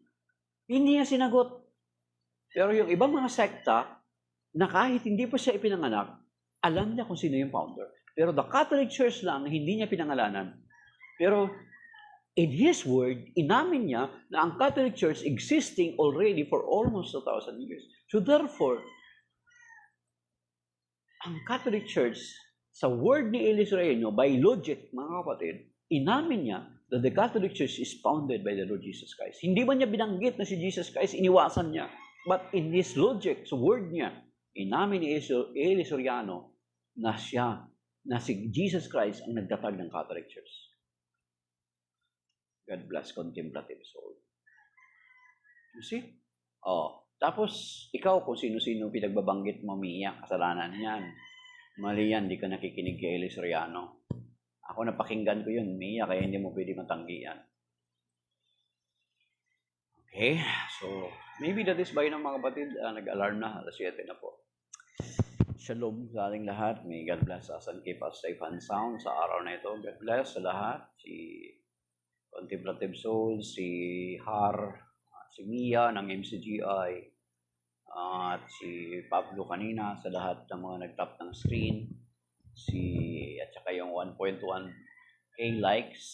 Hindi niya sinagot. Pero yung ibang mga sekta, na kahit hindi pa siya ipinanganak, alam niya kung sino yung founder. Pero the Catholic Church lang, hindi niya pinangalanan. Pero in His Word, inamin niya na ang Catholic Church existing already for almost 1,000 years. So therefore, ang Catholic Church, sa word ni Eli Soriano, by logic, mga kapatid, inamin niya that the Catholic Church is founded by the Lord Jesus Christ. Hindi man niya binanggit na si Jesus Christ, iniwasan niya. But in his logic, sa word niya, inamin ni Eli Soriano na si Jesus Christ ang nagtatag ng Catholic Church. God bless contemplative soul. You see? Tapos, ikaw kung sino-sino pinagbabanggit mo, Mia, kasalanan yan. Mali yan, di ka nakikinig kay Eli Soriano. Ako napakinggan ko yun, Mia, kaya hindi mo pwede matanggi yan. Okay, so maybe that is by ng mga kapatid, nag-alarm na, alas 7 na po. Shalom sa ating lahat. May God bless us and keep us safe and sound sa araw na ito. God bless sa lahat. Si Contemplative Soul, si Har, si Mia ng MCGI, at si Pablo kanina sa lahat ng mga nag-tap ng screen, at saka yung 1.1k likes,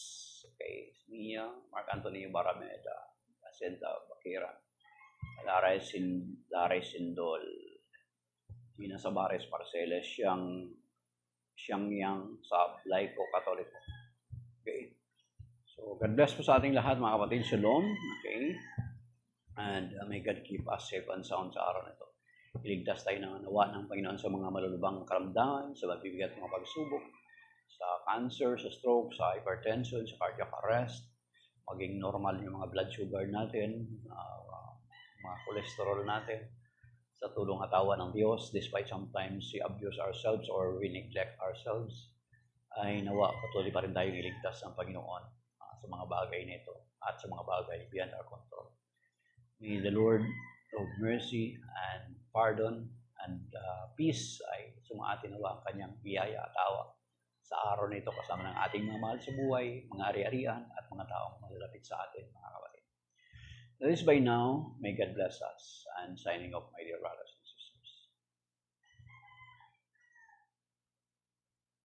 okay, Mia, Mark Antonio Barameda, Jacinta Bakira, Laray Sindol, Gina Sabares Parceles, siyang yang sa Laico Katoliko. Okay. So, God bless po sa ating lahat, mga kapatid. Shalom. Okay. And may God keep us safe and sound sa araw na ito. Iligtas tayo ng nawa ng Panginoon sa mga malulubang karamdaman, sa mabibigat mga pagsubok, sa cancer, sa stroke, sa hypertension, sa cardiac arrest, maging normal yung mga blood sugar natin, mga cholesterol natin, sa tulong atawa ng Diyos, despite sometimes we abuse ourselves or we neglect ourselves, ay nawa patuloy pa rin tayong iligtas ng Panginoon sa mga bagay nito at sa mga bagay beyond our control. May the Lord of mercy and pardon and peace ay sumaatin nawa ang kanyang biyaya at awa sa araw nito kasama ng ating mga mahal sa buhay, mga ari-arian at mga taong malalapit sa atin, mga kapatid. That is by now, may God bless us, and signing off my